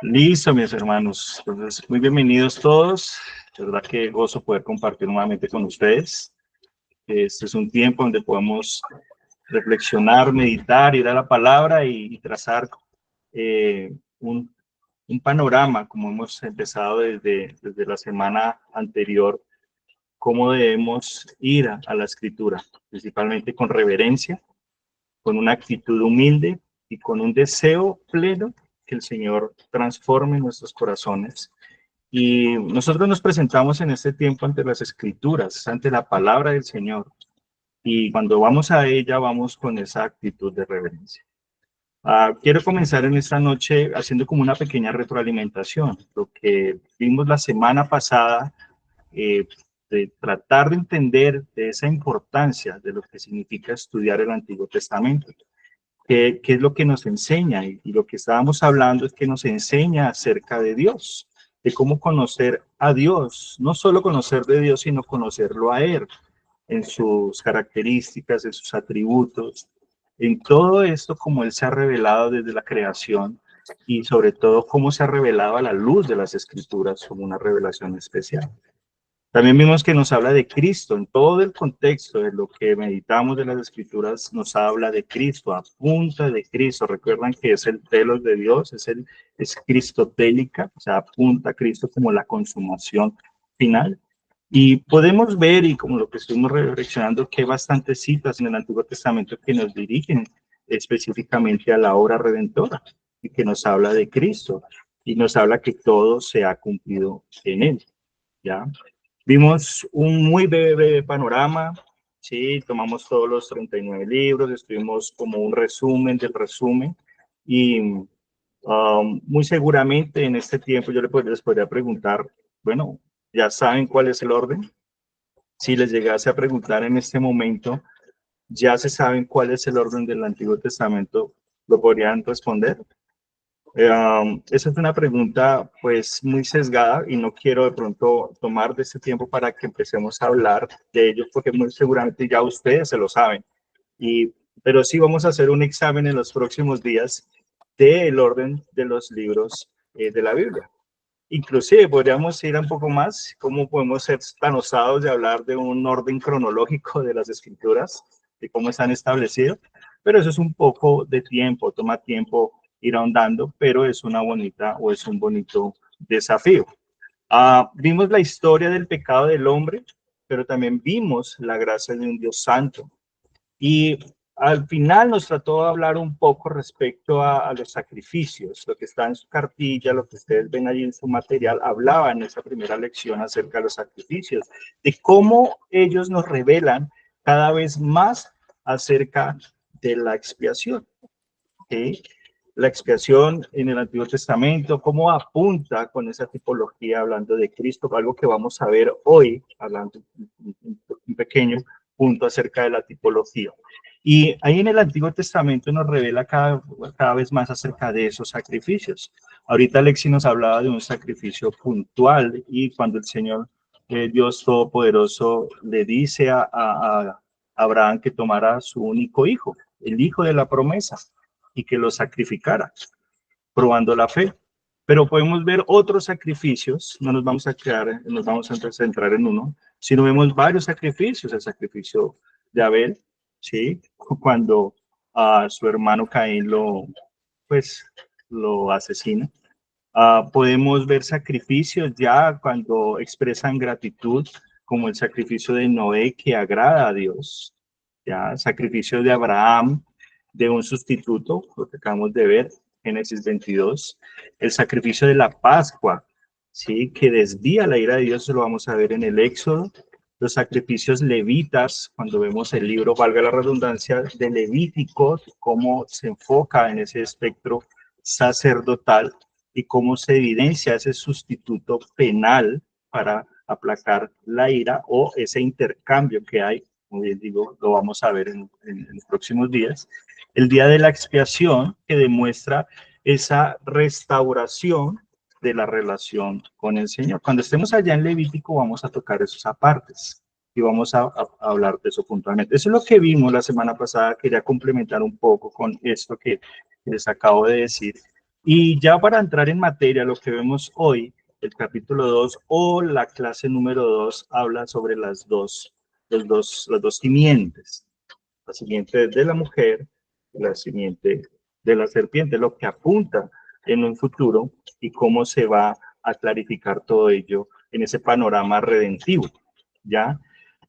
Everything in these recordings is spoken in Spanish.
Listo, mis hermanos. Entonces, muy bienvenidos todos. De verdad que gozo poder compartir nuevamente con ustedes. Este es un tiempo donde podemos reflexionar, meditar, ir a la palabra y trazar eh, un, un panorama, como hemos empezado desde la semana anterior, cómo debemos ir a la escritura, principalmente con reverencia, con una actitud humilde y con un deseo pleno que el Señor transforme nuestros corazones. Y nosotros nos presentamos en este tiempo ante las Escrituras, ante la palabra del Señor. Y cuando vamos a ella, vamos con esa actitud de reverencia. Quiero comenzar en esta noche haciendo como una pequeña retroalimentación. Lo que vimos la semana pasada, eh, de tratar de entender de esa importancia de lo que significa estudiar el Antiguo Testamento. ¿Qué es lo que nos enseña? Y lo que estábamos hablando es que nos enseña acerca de Dios, de cómo conocer a Dios, no solo conocer de Dios, sino conocerlo a Él, en sus características, en sus atributos, en todo esto como Él se ha revelado desde la creación y sobre todo cómo se ha revelado a la luz de las Escrituras como una revelación especial. También vimos que nos habla de Cristo, en todo el contexto de lo que meditamos de las Escrituras, nos habla de Cristo, apunta de Cristo. Recuerdan que es el telos de Dios, es cristotélica, o sea, apunta a Cristo como la consumación final. Y podemos ver, y como lo que estuvimos reflexionando, que hay bastantes citas en el Antiguo Testamento que nos dirigen específicamente a la obra redentora y que nos habla de Cristo y nos habla que todo se ha cumplido en Él, ¿ya? Vimos un muy breve panorama, sí, tomamos todos los 39 libros, estuvimos como un resumen del resumen y muy seguramente en este tiempo yo les podría preguntar, bueno, ¿ya saben cuál es el orden? Si les llegase a preguntar en este momento, ¿ya se saben cuál es el orden del Antiguo Testamento? ¿Lo podrían responder? Esa es una pregunta pues muy sesgada y no quiero de pronto tomar de este tiempo para que empecemos a hablar de ello porque muy seguramente ya ustedes se lo saben. Y, pero sí vamos a hacer un examen en los próximos días del orden de los libros de la Biblia. Inclusive podríamos ir un poco más, cómo podemos ser tan osados de hablar de un orden cronológico de las escrituras, de cómo están establecidos, pero eso es un poco de tiempo, toma tiempo ir ahondando, pero es una bonita o es un bonito desafío. Vimos la historia del pecado del hombre, pero también vimos la gracia de un Dios santo. Y al final nos trató de hablar un poco respecto a los sacrificios, lo que está en su cartilla, lo que ustedes ven allí en su material, hablaba en esa primera lección acerca de los sacrificios, de cómo ellos nos revelan cada vez más acerca de la expiación. ¿Okay? La expiación en el Antiguo Testamento, cómo apunta con esa tipología hablando de Cristo, algo que vamos a ver hoy, hablando un pequeño punto acerca de la tipología. Y ahí en el Antiguo Testamento nos revela cada vez más acerca de esos sacrificios. Ahorita Alexi nos hablaba de un sacrificio puntual y cuando el Señor, Dios Todopoderoso, le dice a Abraham que tomara a su único hijo, el hijo de la promesa, y que lo sacrificara, probando la fe. Pero podemos ver otros sacrificios, no nos vamos a quedar, nos vamos a centrar en uno, sino vemos varios sacrificios, el sacrificio de Abel, ¿sí? Cuando a su hermano Caín pues, lo asesina. Podemos ver sacrificios ya cuando expresan gratitud, como el sacrificio de Noé que agrada a Dios, ya, sacrificio de Abraham, de un sustituto, lo que acabamos de ver, Génesis 22, el sacrificio de la Pascua, ¿sí? Que desvía la ira de Dios, lo vamos a ver en el Éxodo, los sacrificios levitas, cuando vemos el libro, valga la redundancia, de Levítico, cómo se enfoca en ese espectro sacerdotal y cómo se evidencia ese sustituto penal para aplacar la ira o ese intercambio que hay, como bien digo, lo vamos a ver en los próximos días. El día de la expiación que demuestra esa restauración de la relación con el Señor. Cuando estemos allá en Levítico vamos a tocar esos apartes y vamos a hablar de eso puntualmente. Eso es lo que vimos la semana pasada. Quería complementar un poco con esto que les acabo de decir. Y ya para entrar en materia, lo que vemos hoy, el capítulo 2 o la clase número 2 habla sobre las dos simientes, la simiente de la mujer y la simiente de la serpiente, lo que apunta en un futuro y cómo se va a clarificar todo ello en ese panorama redentivo, ¿ya?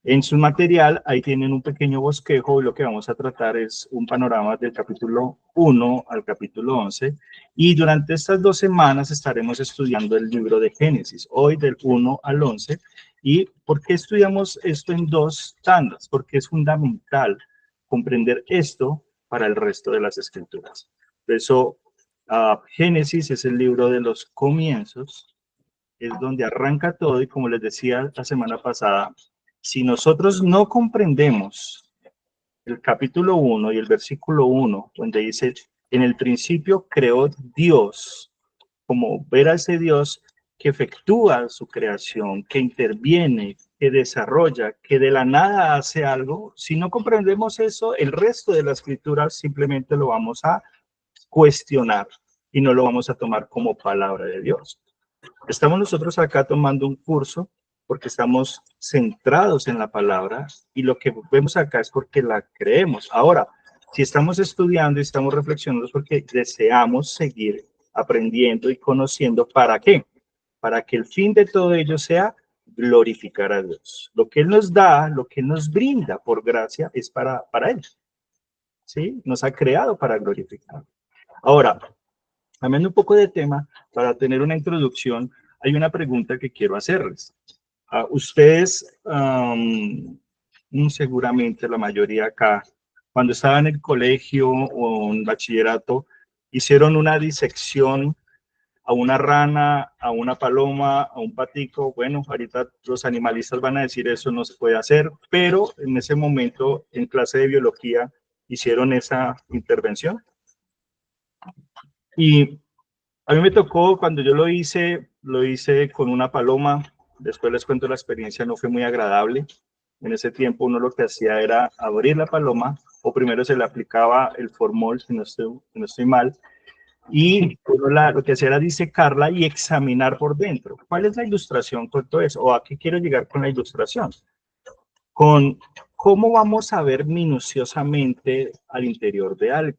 En su material, ahí tienen un pequeño bosquejo y lo que vamos a tratar es un panorama del capítulo 1 al capítulo 11. Y durante estas 2 semanas estaremos estudiando el libro de Génesis, hoy del 1 al 11. ¿Y por qué estudiamos esto en 2 tandas? Porque es fundamental comprender esto para el resto de las escrituras. Por eso, Génesis es el libro de los comienzos, es donde arranca todo y como les decía la semana pasada, si nosotros no comprendemos el capítulo 1 y el versículo 1, donde dice, en el principio creó Dios, como ver a ese Dios que efectúa su creación, que interviene, que desarrolla, que de la nada hace algo, si no comprendemos eso, el resto de la escritura simplemente lo vamos a cuestionar y no lo vamos a tomar como palabra de Dios. Estamos nosotros acá tomando un curso porque estamos centrados en la palabra y lo que vemos acá es porque la creemos. Ahora, si estamos estudiando y estamos reflexionando es porque deseamos seguir aprendiendo y conociendo. ¿Para qué? Para que el fin de todo ello sea glorificar a Dios. Lo que Él nos da, lo que Él nos brinda por gracia es para Él. ¿Sí? Nos ha creado para glorificar. Ahora, cambiando un poco de tema, para tener una introducción, hay una pregunta que quiero hacerles. Ustedes, seguramente la mayoría acá, cuando estaban en el colegio o en bachillerato, hicieron una disección a una rana, a una paloma, a un patico. Bueno, ahorita los animalistas van a decir eso no se puede hacer, pero en ese momento en clase de biología hicieron esa intervención. Y a mí me tocó, cuando yo lo hice con una paloma. Después les cuento la experiencia, no fue muy agradable. En ese tiempo uno lo que hacía era abrir la paloma, o primero se le aplicaba el formol, si no estoy mal, y uno lo que hacía era disecarla y examinar por dentro. ¿Cuál es la ilustración con todo eso? ¿O a qué quiero llegar con la ilustración? Con cómo vamos a ver minuciosamente al interior de algo.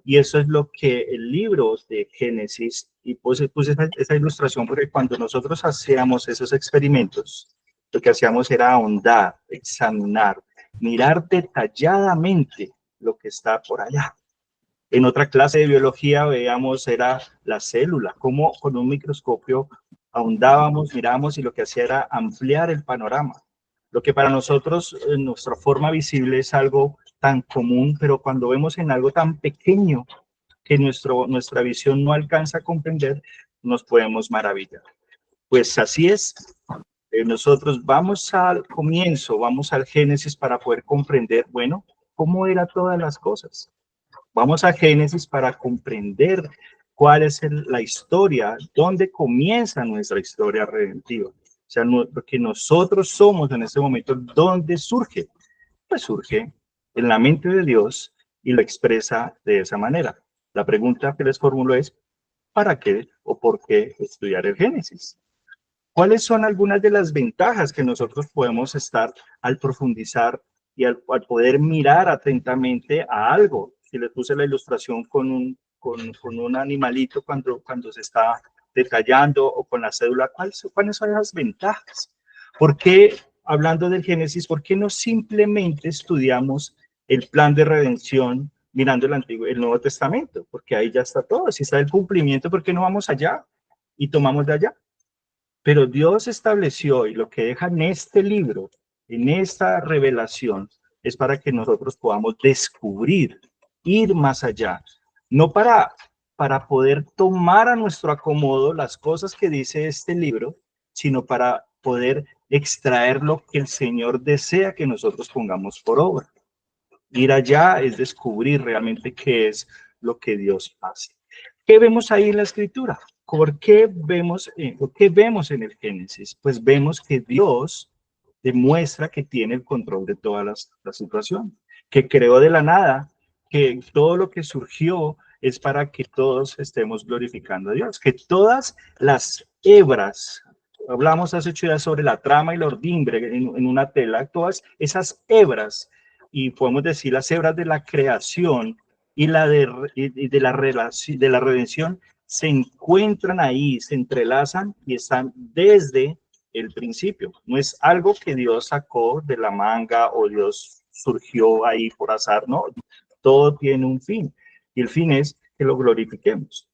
Y eso es lo que el libro de Génesis, y puse esa ilustración porque cuando nosotros hacíamos esos experimentos, lo que hacíamos era ahondar, examinar, mirar detalladamente lo que está por allá. En otra clase de biología veíamos era la célula, cómo con un microscopio ahondábamos, mirábamos y lo que hacía era ampliar el panorama. Lo que para nosotros, en nuestra forma visible, es algo tan común, pero cuando vemos en algo tan pequeño que nuestra visión no alcanza a comprender, nos podemos maravillar. Pues así es. Nosotros vamos al comienzo, vamos al Génesis para poder comprender, bueno, cómo eran todas las cosas. Vamos a Génesis para comprender cuál es la historia, dónde comienza nuestra historia redentiva. O sea, lo que nosotros somos en este momento, ¿dónde surge? Pues surge en la mente de Dios y lo expresa de esa manera. La pregunta que les formulo es, ¿para qué o por qué estudiar el Génesis? ¿Cuáles son algunas de las ventajas que nosotros podemos estar al profundizar y al poder mirar atentamente a algo? Si les puse la ilustración con un animalito cuando se está detallando o con la cédula, ¿cuáles son las ventajas? ¿Por qué, hablando del Génesis, por qué no simplemente estudiamos el plan de redención mirando el Nuevo Testamento? Porque ahí ya está todo, si está el cumplimiento, ¿por qué no vamos allá y tomamos de allá? Pero Dios estableció, y lo que deja en este libro, en esta revelación, es para que nosotros podamos descubrir, ir más allá, no para poder tomar a nuestro acomodo las cosas que dice este libro, sino para poder extraer lo que el Señor desea que nosotros pongamos por obra. Ir allá es descubrir realmente qué es lo que Dios hace. ¿Qué vemos ahí en la escritura? ¿Qué vemos en el Génesis? Pues vemos que Dios demuestra que tiene el control de toda la situación, que creó de la nada, que todo lo que surgió es para que todos estemos glorificando a Dios, que todas las hebras, hablamos hace 8 días sobre la trama y la ordimbre en una tela, todas esas hebras, y podemos decir las hebras de la creación y de la relación, de la redención, se encuentran ahí, se entrelazan y están desde el principio. No es algo que Dios sacó de la manga o Dios surgió ahí por azar, no. Todo tiene un fin y el fin es que lo glorifiquemos.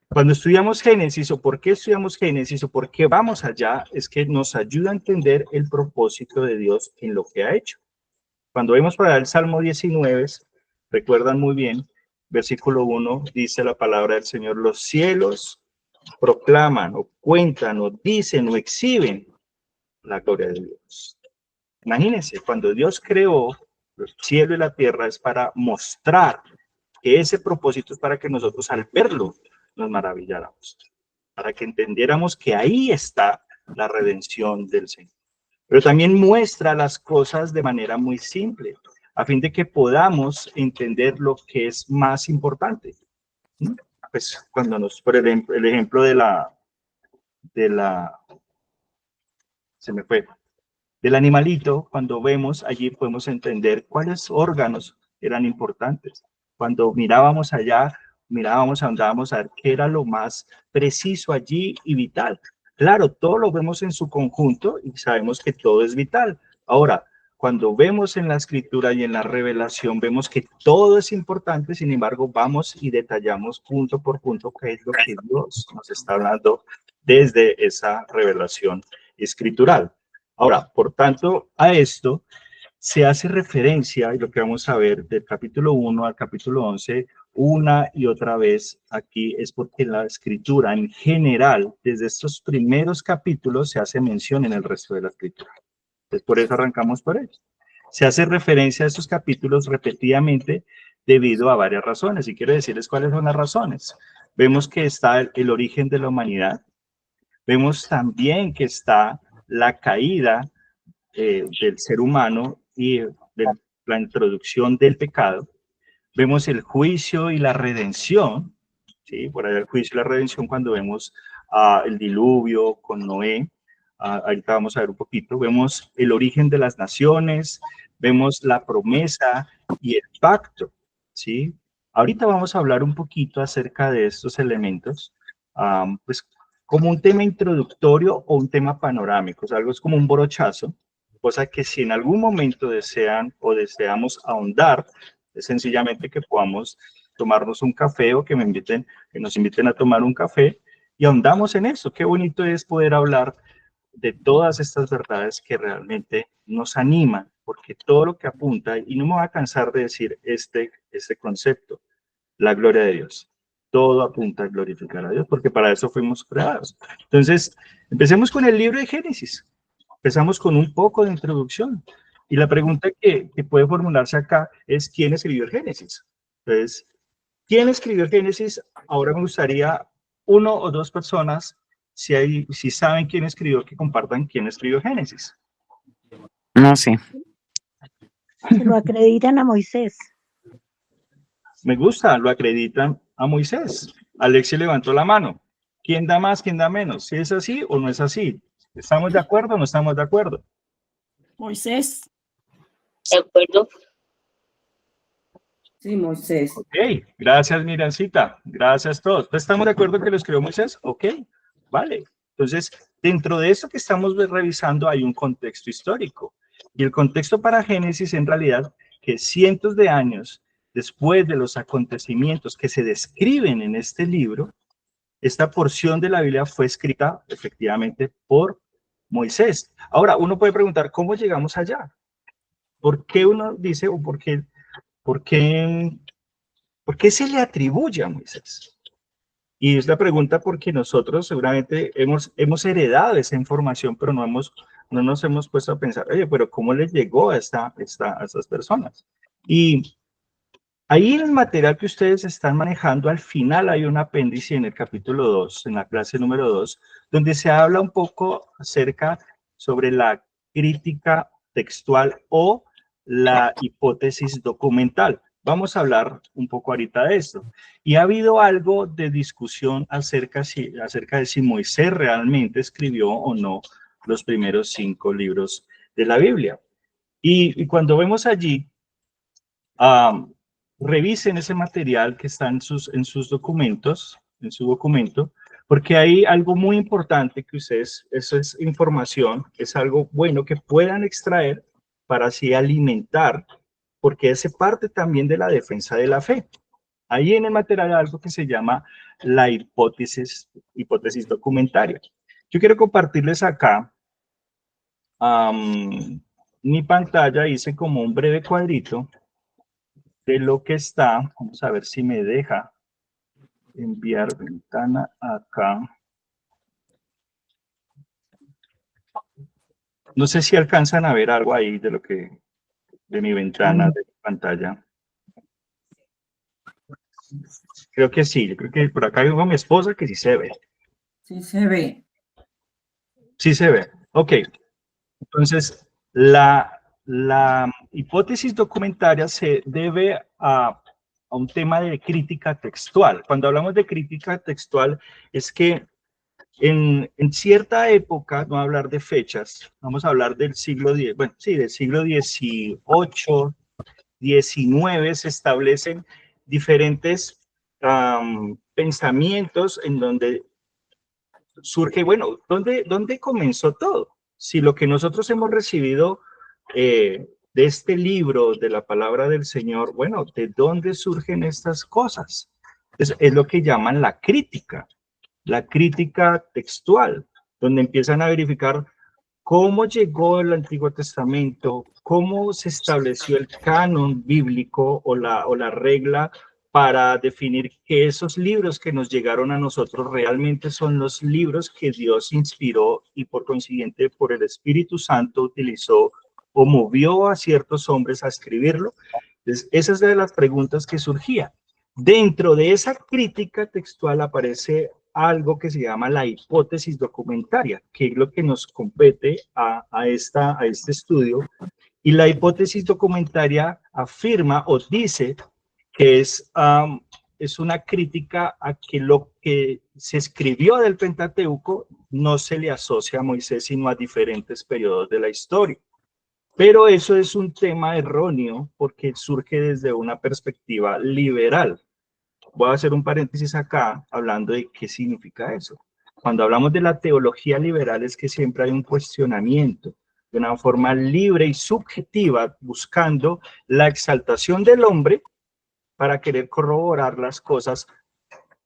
Cuando estudiamos Génesis, o por qué estudiamos Génesis, o por qué vamos allá, es que nos ayuda a entender el propósito de Dios en lo que ha hecho. Cuando vemos para el Salmo 19, recuerdan muy bien, versículo 1, dice la palabra del Señor: los cielos proclaman, o cuentan, o dicen, o exhiben la gloria de Dios. Imagínense, cuando Dios creó el cielo y la tierra, es para mostrar que ese propósito es para que nosotros al verlo nos maravilláramos, para que entendiéramos que ahí está la redención del Señor. Pero también muestra las cosas de manera muy simple, a fin de que podamos entender lo que es más importante. Pues cuando por ejemplo, el ejemplo se me fue, del animalito, cuando vemos allí podemos entender cuáles órganos eran importantes. Cuando mirábamos allá, andábamos a ver qué era lo más preciso allí y vital. Claro, todo lo vemos en su conjunto y sabemos que todo es vital. Ahora, cuando vemos en la escritura y en la revelación, vemos que todo es importante, sin embargo, vamos y detallamos punto por punto qué es lo que Dios nos está hablando desde esa revelación escritural. Ahora, por tanto, a esto se hace referencia, y lo que vamos a ver del capítulo 1 al capítulo 11, una y otra vez aquí, es porque la escritura en general, desde estos primeros capítulos, se hace mención en el resto de la escritura. Entonces, por eso arrancamos por ellos. Se hace referencia a estos capítulos repetidamente debido a varias razones, y quiero decirles cuáles son las razones. Vemos que está el origen de la humanidad, vemos también que está la caída del ser humano y de la introducción del pecado. Vemos el juicio y la redención, ¿sí? Por ahí el juicio y la redención cuando vemos el diluvio con Noé. Ahorita vamos a ver un poquito. Vemos el origen de las naciones, vemos la promesa y el pacto, ¿sí? Ahorita vamos a hablar un poquito acerca de estos elementos, pues como un tema introductorio o un tema panorámico, o sea, algo es como un brochazo, cosa que si en algún momento desean o deseamos ahondar, es sencillamente que podamos tomarnos un café o que nos inviten a tomar un café y ahondamos en eso. Qué bonito es poder hablar de todas estas verdades que realmente nos animan, porque todo lo que apunta, y no me voy a cansar de decir este concepto, la gloria de Dios. Todo apunta a glorificar a Dios, porque para eso fuimos creados. Entonces, empecemos con el libro de Génesis. Empezamos con un poco de introducción. Y la pregunta que puede formularse acá es: ¿quién escribió el Génesis? Entonces, ¿quién escribió el Génesis? Ahora me gustaría uno o dos personas, si saben quién escribió, que compartan quién escribió Génesis. No sé. Se lo acreditan a Moisés. Me gusta, lo acreditan a Moisés. Alexia levantó la mano. ¿Quién da más, quién da menos? ¿Si es así o no es así? ¿Estamos de acuerdo o no estamos de acuerdo? Moisés. De acuerdo. Sí, Moisés. Ok, gracias Mirancita, gracias a todos. ¿Estamos de acuerdo que lo escribió Moisés? Ok, vale. Entonces, dentro de eso que estamos revisando hay un contexto histórico. Y el contexto para Génesis en realidad que cientos de años después de los acontecimientos que se describen en este libro, esta porción de la Biblia fue escrita efectivamente por Moisés. Ahora, uno puede preguntar, ¿cómo llegamos allá? ¿Por qué uno dice o por qué se le atribuye a Moisés? Y es la pregunta porque nosotros seguramente hemos heredado esa información, pero no nos hemos puesto a pensar, oye, pero ¿cómo les llegó a estas personas? Y ahí en el material que ustedes están manejando, al final hay un apéndice en el capítulo 2, en la clase número 2, donde se habla un poco acerca sobre la crítica textual o la hipótesis documental. vamos a hablar un poco ahorita de esto. Y ha habido algo de discusión acerca de si Moisés realmente escribió o no los primeros 5 libros de la Biblia. Y cuando vemos allí, revisen ese material que está en sus documentos, en su documento, porque hay algo muy importante que ustedes, eso es información, es algo bueno que puedan extraer para así alimentar, porque hace parte también de la defensa de la fe. Ahí en el material hay algo que se llama la hipótesis documentaria. Yo quiero compartirles acá mi pantalla, hice como un breve cuadrito de lo que está. Vamos a ver si me deja enviar ventana acá. No sé si alcanzan a ver algo ahí de lo que, de mi ventana, de mi pantalla. Creo que sí, yo creo que por acá veo a mi esposa que sí se ve. Sí se ve. Sí se ve, ok. Entonces, la hipótesis documentaria se debe a un tema de crítica textual. Cuando hablamos de crítica textual, es que en cierta época, no voy a hablar de fechas, vamos a hablar del siglo X, bueno, sí, del siglo XVIII, XIX, se establecen diferentes pensamientos en donde surge, bueno, ¿dónde comenzó todo? Si lo que nosotros hemos recibido de este libro, de la palabra del Señor, bueno, ¿de dónde surgen estas cosas? Es lo que llaman la crítica textual, donde empiezan a verificar cómo llegó el Antiguo Testamento, cómo se estableció el canon bíblico o la regla para definir que esos libros que nos llegaron a nosotros realmente son los libros que Dios inspiró y por consiguiente por el Espíritu Santo utilizó o movió a ciertos hombres a escribirlo. Entonces, esa es de las preguntas que surgían. Dentro de esa crítica textual aparece algo que se llama la hipótesis documentaria, que es lo que nos compete a este estudio. Y la hipótesis documentaria afirma o dice que es una crítica a que lo que se escribió del Pentateuco no se le asocia a Moisés, sino a diferentes periodos de la historia. Pero eso es un tema erróneo porque surge desde una perspectiva liberal. Voy a hacer un paréntesis acá hablando de qué significa eso. Cuando hablamos de la teología liberal es que siempre hay un cuestionamiento de una forma libre y subjetiva buscando la exaltación del hombre para querer corroborar las cosas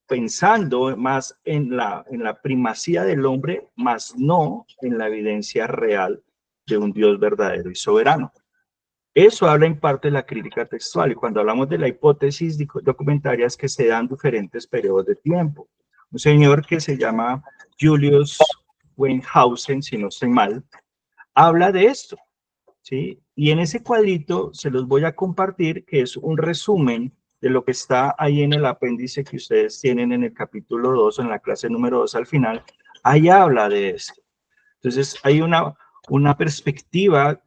pensando más en la primacía del hombre, más no en la evidencia real de un Dios verdadero y soberano. Eso habla en parte de la crítica textual, y cuando hablamos de la hipótesis documentaria es que se dan diferentes periodos de tiempo. Un señor que se llama Julius Weinhausen, si no estoy mal, habla de esto, ¿sí? Y en ese cuadrito se los voy a compartir, que es un resumen de lo que está ahí en el apéndice que ustedes tienen en el capítulo 2, en la clase número 2 al final. Ahí habla de eso. Entonces hay una perspectiva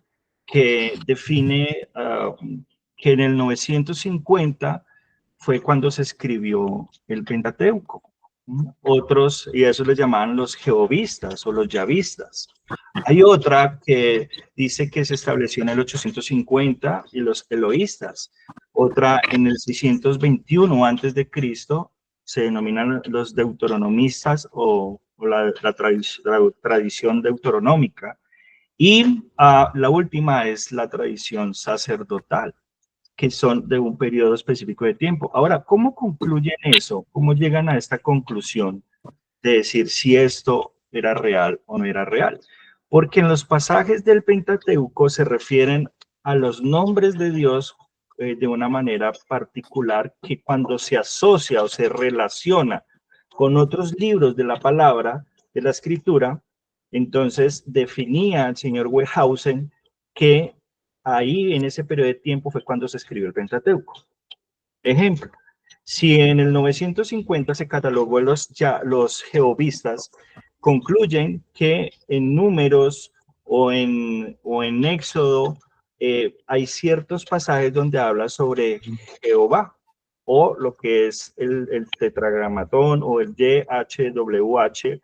que define que en el 950 fue cuando se escribió el Pentateuco. Otros, y a eso les llamaban los jehovistas o los yavistas. Hay otra que dice que se estableció en el 850 y los eloístas. Otra en el 621 antes de Cristo se denominan los deuteronomistas o la tradición deuteronómica. Y la última es la tradición sacerdotal, que son de un periodo específico de tiempo. Ahora, ¿cómo concluyen eso? ¿Cómo llegan a esta conclusión de decir si esto era real o no era real? Porque en los pasajes del Pentateuco se refieren a los nombres de Dios de una manera particular, que cuando se asocia o se relaciona con otros libros de la palabra, de la escritura, entonces definía el señor Weinhausen que ahí en ese periodo de tiempo fue cuando se escribió el Pentateuco. Ejemplo, si en el 950 se catalogó los jehovistas, concluyen que en Números o en Éxodo hay ciertos pasajes donde habla sobre Jehová, o lo que es el tetragramatón, o el YHWH,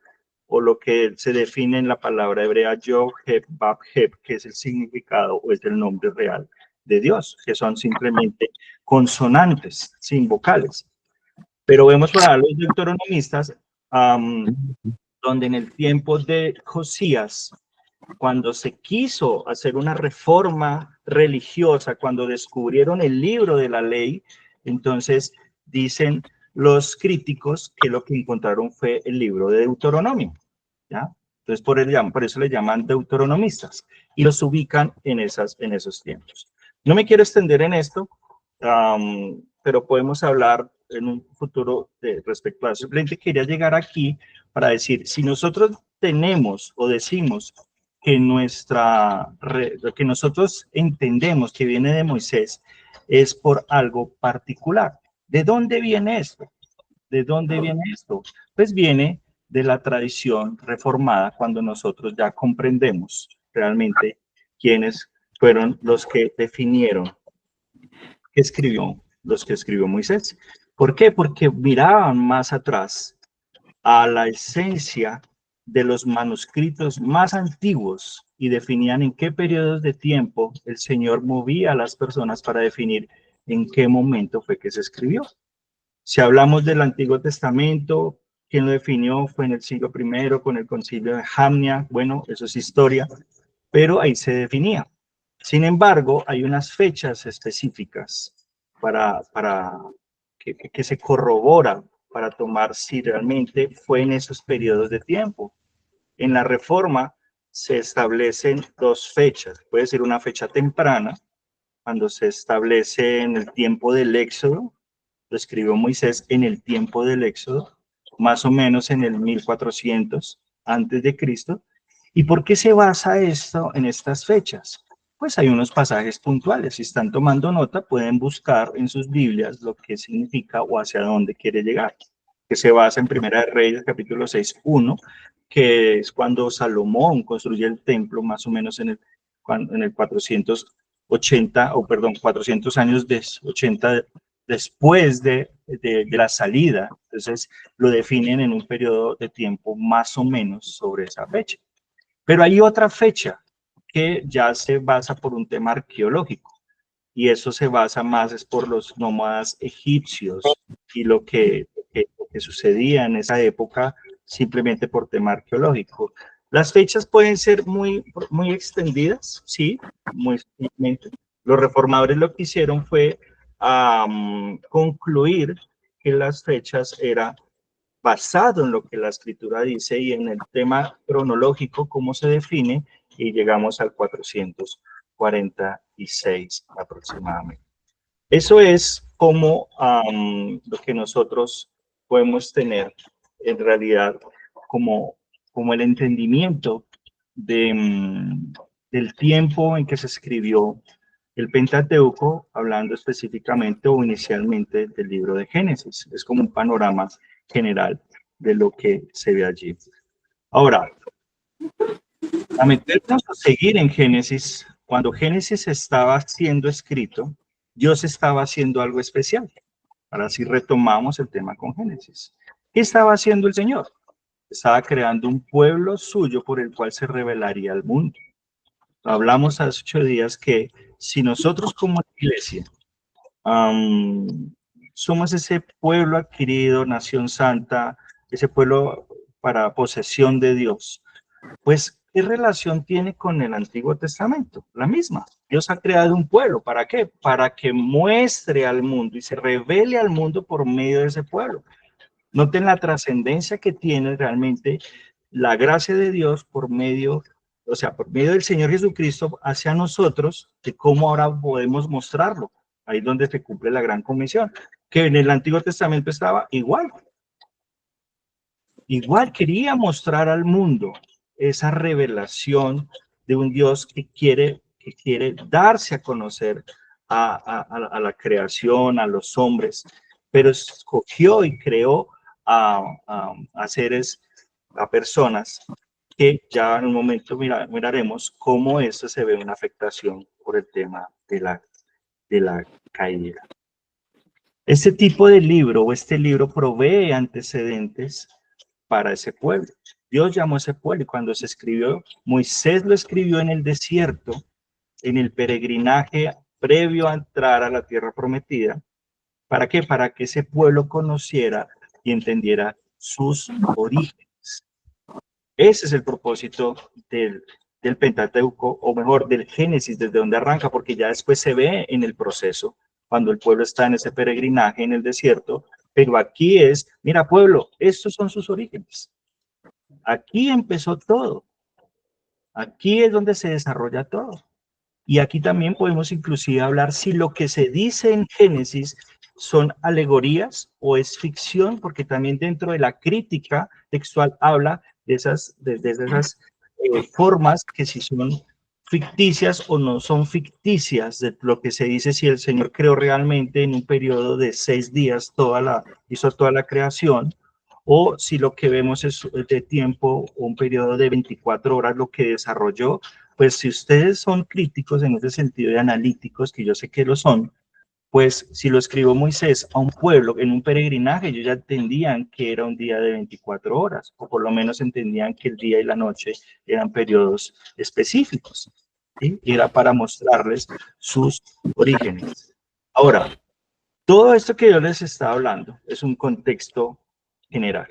o lo que se define en la palabra hebrea Yod, Heb, Bab, Heb, que es el significado o es el nombre real de Dios, que son simplemente consonantes, sin vocales. Pero vemos para los deuteronomistas, donde en el tiempo de Josías, cuando se quiso hacer una reforma religiosa, cuando descubrieron el libro de la ley, entonces dicen los críticos que lo que encontraron fue el libro de Deuteronomio, ¿ya? Entonces por eso le llaman deuteronomistas y los ubican en esos tiempos. No me quiero extender en esto, pero podemos hablar en un futuro respecto a eso. Simplemente quería llegar aquí para decir, si nosotros tenemos o decimos que lo que nosotros entendemos que viene de Moisés es por algo particular. ¿De dónde viene esto? ¿De dónde viene esto? Pues viene de la tradición reformada, cuando nosotros ya comprendemos realmente quiénes fueron los que definieron los que escribió Moisés. ¿Por qué? Porque miraban más atrás a la esencia de los manuscritos más antiguos y definían en qué periodos de tiempo el Señor movía a las personas para definir en qué momento fue que se escribió. Si hablamos del Antiguo Testamento, quien lo definió fue en el siglo I con el concilio de Jamnia. Bueno, eso es historia, pero ahí se definía. Sin embargo, hay unas fechas específicas para que se corroboran para tomar si realmente fue en esos periodos de tiempo. En la Reforma se establecen dos fechas. Puede ser una fecha temprana, cuando se establece en el tiempo del Éxodo, lo escribió Moisés en el tiempo del Éxodo, más o menos en el 1400 antes de Cristo. ¿Y por qué se basa esto en estas fechas? Pues hay unos pasajes puntuales. Si están tomando nota, pueden buscar en sus Biblias lo que significa o hacia dónde quiere llegar, que se basa en Primera de Reyes, capítulo 6:1, que es cuando Salomón construye el templo, más o menos en el 480, o perdón, 400 años 80 después de la salida. Entonces lo definen en un periodo de tiempo más o menos sobre esa fecha. Pero hay otra fecha que ya se basa por un tema arqueológico, y eso se basa más es por los nómadas egipcios y lo que sucedía en esa época, simplemente por tema arqueológico. Las fechas pueden ser muy extendidas, sí, muy extensamente. Los reformadores lo que hicieron fue concluir que las fechas eran basado en lo que la escritura dice y en el tema cronológico, cómo se define, y llegamos al 446 aproximadamente. Eso es como lo que nosotros podemos tener en realidad como el entendimiento del tiempo en que se escribió el Pentateuco, hablando específicamente o inicialmente del libro de Génesis. Es como un panorama general de lo que se ve allí. Ahora, a meternos a seguir en Génesis, cuando Génesis estaba siendo escrito, Dios estaba haciendo algo especial. Ahora sí retomamos el tema con Génesis. ¿Qué estaba haciendo el Señor? Estaba creando un pueblo suyo por el cual se revelaría al mundo. Hablamos hace 8 días que si nosotros como iglesia somos ese pueblo adquirido, nación santa, ese pueblo para posesión de Dios, pues ¿qué relación tiene con el Antiguo Testamento? La misma. Dios ha creado un pueblo. ¿Para qué? Para que muestre al mundo y se revele al mundo por medio de ese pueblo. Noten la trascendencia que tiene realmente la gracia de Dios por medio del Señor Jesucristo hacia nosotros, de cómo ahora podemos mostrarlo. Ahí es donde se cumple la gran comisión, que en el Antiguo Testamento estaba igual. Igual quería mostrar al mundo esa revelación de un Dios que quiere darse a conocer a la creación, a los hombres, pero escogió y creó a seres, a personas que ya en un momento miraremos cómo eso se ve una afectación por el tema de la caída. Este tipo de libro o este libro provee antecedentes para ese pueblo. Dios llamó a ese pueblo y cuando se escribió, Moisés lo escribió en el desierto, en el peregrinaje previo a entrar a la tierra prometida. ¿Para qué? Para que ese pueblo conociera y entendiera sus orígenes. Ese es el propósito del Pentateuco, o mejor, del Génesis, desde donde arranca, porque ya después se ve en el proceso, cuando el pueblo está en ese peregrinaje en el desierto, pero aquí es, mira pueblo, estos son sus orígenes. Aquí empezó todo. Aquí es donde se desarrolla todo. Y aquí también podemos inclusive hablar si lo que se dice en Génesis son alegorías o es ficción, porque también dentro de la crítica textual habla de esas formas que si son ficticias o no son ficticias, de lo que se dice si el Señor creó realmente en un periodo de 6 días, hizo toda la creación, o si lo que vemos es de tiempo, un periodo de 24 horas, lo que desarrolló. Pues si ustedes son críticos en ese sentido de analíticos, que yo sé que lo son, pues si lo escribió Moisés a un pueblo en un peregrinaje, ellos ya entendían que era un día de 24 horas, o por lo menos entendían que el día y la noche eran periodos específicos, ¿sí? Y era para mostrarles sus orígenes. Ahora, todo esto que yo les estaba hablando es un contexto general,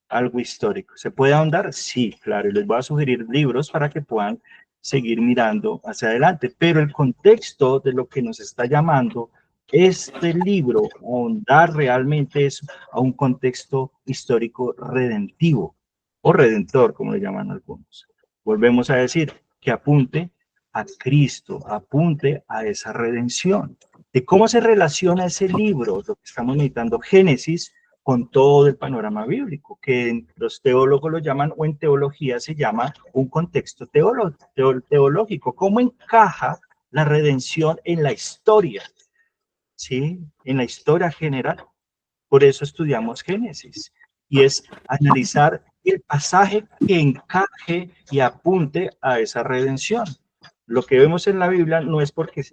algo histórico. ¿Se puede ahondar? Sí, claro, y les voy a sugerir libros para que puedan seguir mirando hacia adelante, pero el contexto de lo que nos está llamando este libro, ahondar realmente es a un contexto histórico redentivo, o redentor, como le llaman algunos. Volvemos a decir que apunte a Cristo, apunte a esa redención. De cómo se relaciona ese libro, lo que estamos meditando, Génesis, con todo el panorama bíblico, que los teólogos lo llaman, o en teología se llama, un contexto teológico. ¿Cómo encaja la redención en la historia? ¿Sí? En la historia general. Por eso estudiamos Génesis. Y es analizar el pasaje que encaje y apunte a esa redención. Lo que vemos en la Biblia no es porque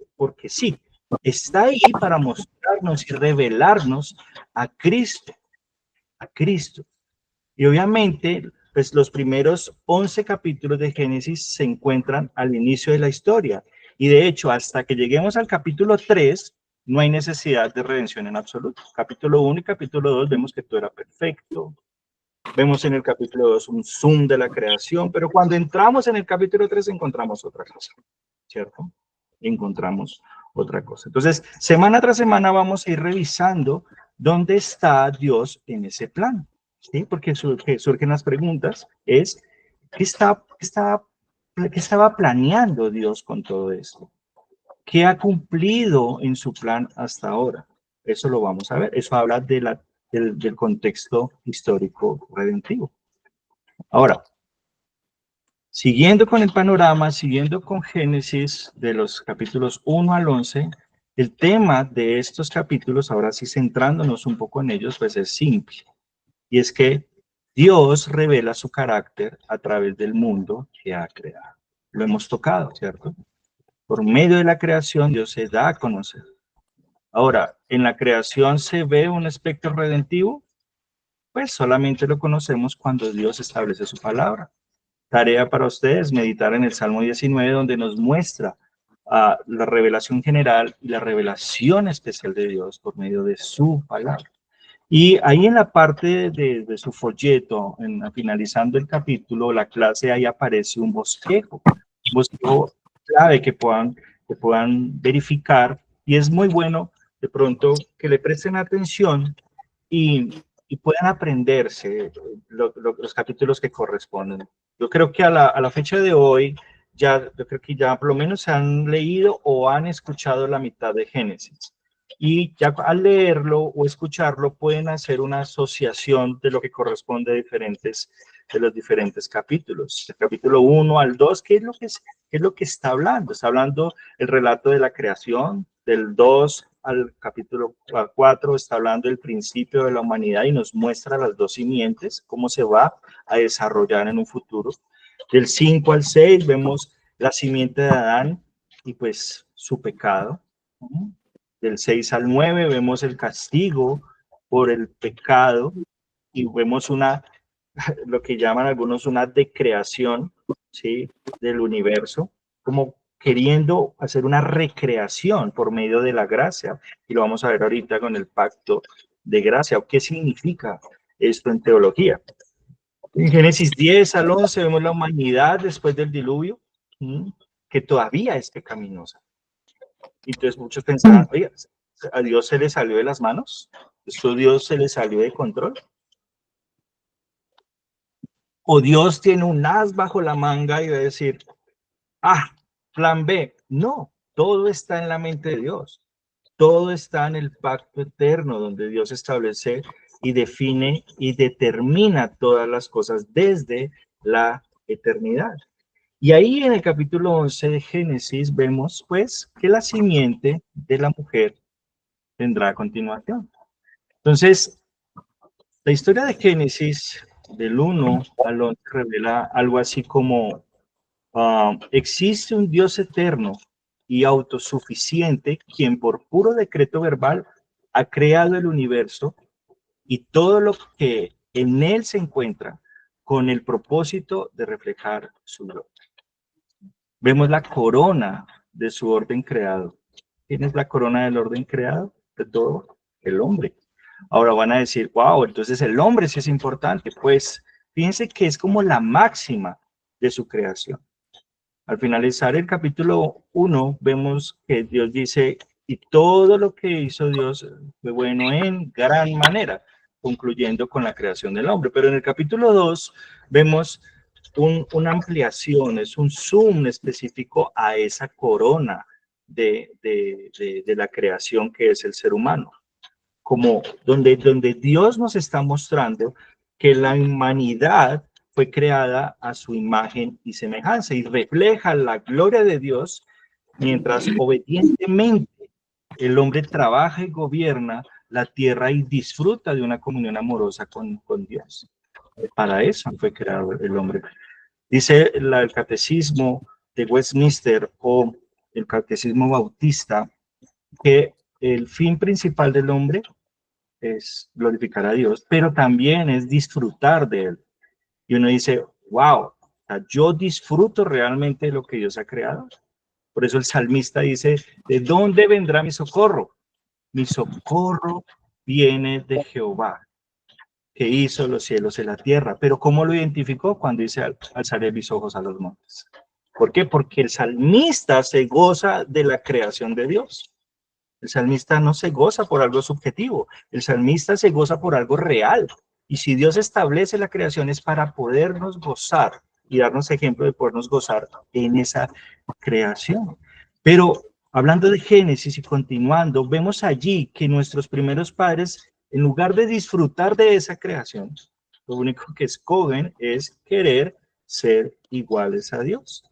sí. Está ahí para mostrarnos y revelarnos a Cristo. A Cristo. Y obviamente, pues los primeros 11 capítulos de Génesis se encuentran al inicio de la historia. Y de hecho, hasta que lleguemos al capítulo 3, no hay necesidad de redención en absoluto. Capítulo 1 y capítulo 2 vemos que todo era perfecto. Vemos en el capítulo 2 un zoom de la creación, pero cuando entramos en el capítulo 3 encontramos otra cosa, ¿cierto? Encontramos otra cosa. Entonces, semana tras semana vamos a ir revisando dónde está Dios en ese plan, ¿sí? Porque surgen las preguntas, es, ¿qué estaba planeando Dios con todo esto? ¿Qué ha cumplido en su plan hasta ahora? Eso lo vamos a ver. Eso habla del contexto histórico redentivo. Ahora, siguiendo con el panorama, siguiendo con Génesis de los capítulos 1 al 11, el tema de estos capítulos, ahora sí centrándonos un poco en ellos, pues es simple. Y es que Dios revela su carácter a través del mundo que ha creado. Lo hemos tocado, ¿cierto? Por medio de la creación, Dios se da a conocer. Ahora, ¿en la creación se ve un aspecto redentivo? Pues solamente lo conocemos cuando Dios establece su palabra. Tarea para ustedes, meditar en el Salmo 19, donde nos muestra la revelación general y la revelación especial de Dios por medio de su palabra. Y ahí en la parte de su folleto, finalizando el capítulo, la clase, ahí aparece un bosquejo clave que puedan verificar, y es muy bueno de pronto que le presten atención y puedan aprenderse los capítulos que corresponden. Yo creo que a la fecha de hoy, yo creo que ya por lo menos se han leído o han escuchado la mitad de Génesis. Y ya al leerlo o escucharlo pueden hacer una asociación de lo que corresponde de los diferentes capítulos. El capítulo 1 al 2, ¿qué es lo que está hablando? Está hablando el relato de la creación. Del 2 al capítulo 4 está hablando del principio de la humanidad y nos muestra las dos simientes, cómo se va a desarrollar en un futuro. Del 5 al 6 vemos la simiente de Adán, y pues su pecado. Del 6 al 9 vemos el castigo por el pecado y vemos lo que llaman algunos una decreación, ¿sí?, del universo, como queriendo hacer una recreación por medio de la gracia. Y lo vamos a ver ahorita con el pacto de gracia. ¿Qué significa esto en teología? En Génesis 10 al 11 vemos la humanidad después del diluvio, que todavía es pecaminosa. Entonces muchos pensaban, oye, ¿a Dios se le salió de las manos? ¿Esto Dios se le salió de control? ¿O Dios tiene un as bajo la manga y va a decir, plan B? No, todo está en la mente de Dios. Todo está en el pacto eterno, donde Dios establece y define y determina todas las cosas desde la eternidad. Y ahí en el capítulo 11 de Génesis vemos pues que la simiente de la mujer vendrá a continuación. Entonces, la historia de Génesis del 1 al 11 revela algo así como existe un Dios eterno y autosuficiente quien por puro decreto verbal ha creado el universo y todo lo que en él se encuentra con el propósito de reflejar su gloria. Vemos la corona de su orden creado. ¿Quién es la corona del orden creado? De todo, el hombre. Ahora van a decir, wow, entonces el hombre sí es importante. Pues fíjense que es como la máxima de su creación. Al finalizar el capítulo 1, vemos que Dios dice, y todo lo que hizo Dios fue bueno en gran manera, concluyendo con la creación del hombre. Pero en el capítulo 2 vemos una ampliación, es un zoom específico a esa corona de la creación que es el ser humano. Como donde Dios nos está mostrando que la humanidad fue creada a su imagen y semejanza y refleja la gloria de Dios mientras obedientemente el hombre trabaja y gobierna la tierra y disfruta de una comunión amorosa con Dios. Para eso fue creado el hombre. Dice el catecismo de Westminster o el catecismo bautista que el fin principal del hombre es glorificar a Dios, pero también es disfrutar de él. Y uno dice, wow, yo disfruto realmente de lo que Dios ha creado. Por eso el salmista dice, ¿de dónde vendrá mi socorro? Mi socorro viene de Jehová, que hizo los cielos y la tierra. Pero ¿cómo lo identificó? Cuando dice, alzaré mis ojos a los montes. ¿Por qué? Porque el salmista se goza de la creación de Dios. El salmista no se goza por algo subjetivo, el salmista se goza por algo real. Y si Dios establece la creación es para podernos gozar y darnos ejemplo de podernos gozar en esa creación. Pero hablando de Génesis y continuando, vemos allí que nuestros primeros padres, en lugar de disfrutar de esa creación, lo único que escogen es querer ser iguales a Dios.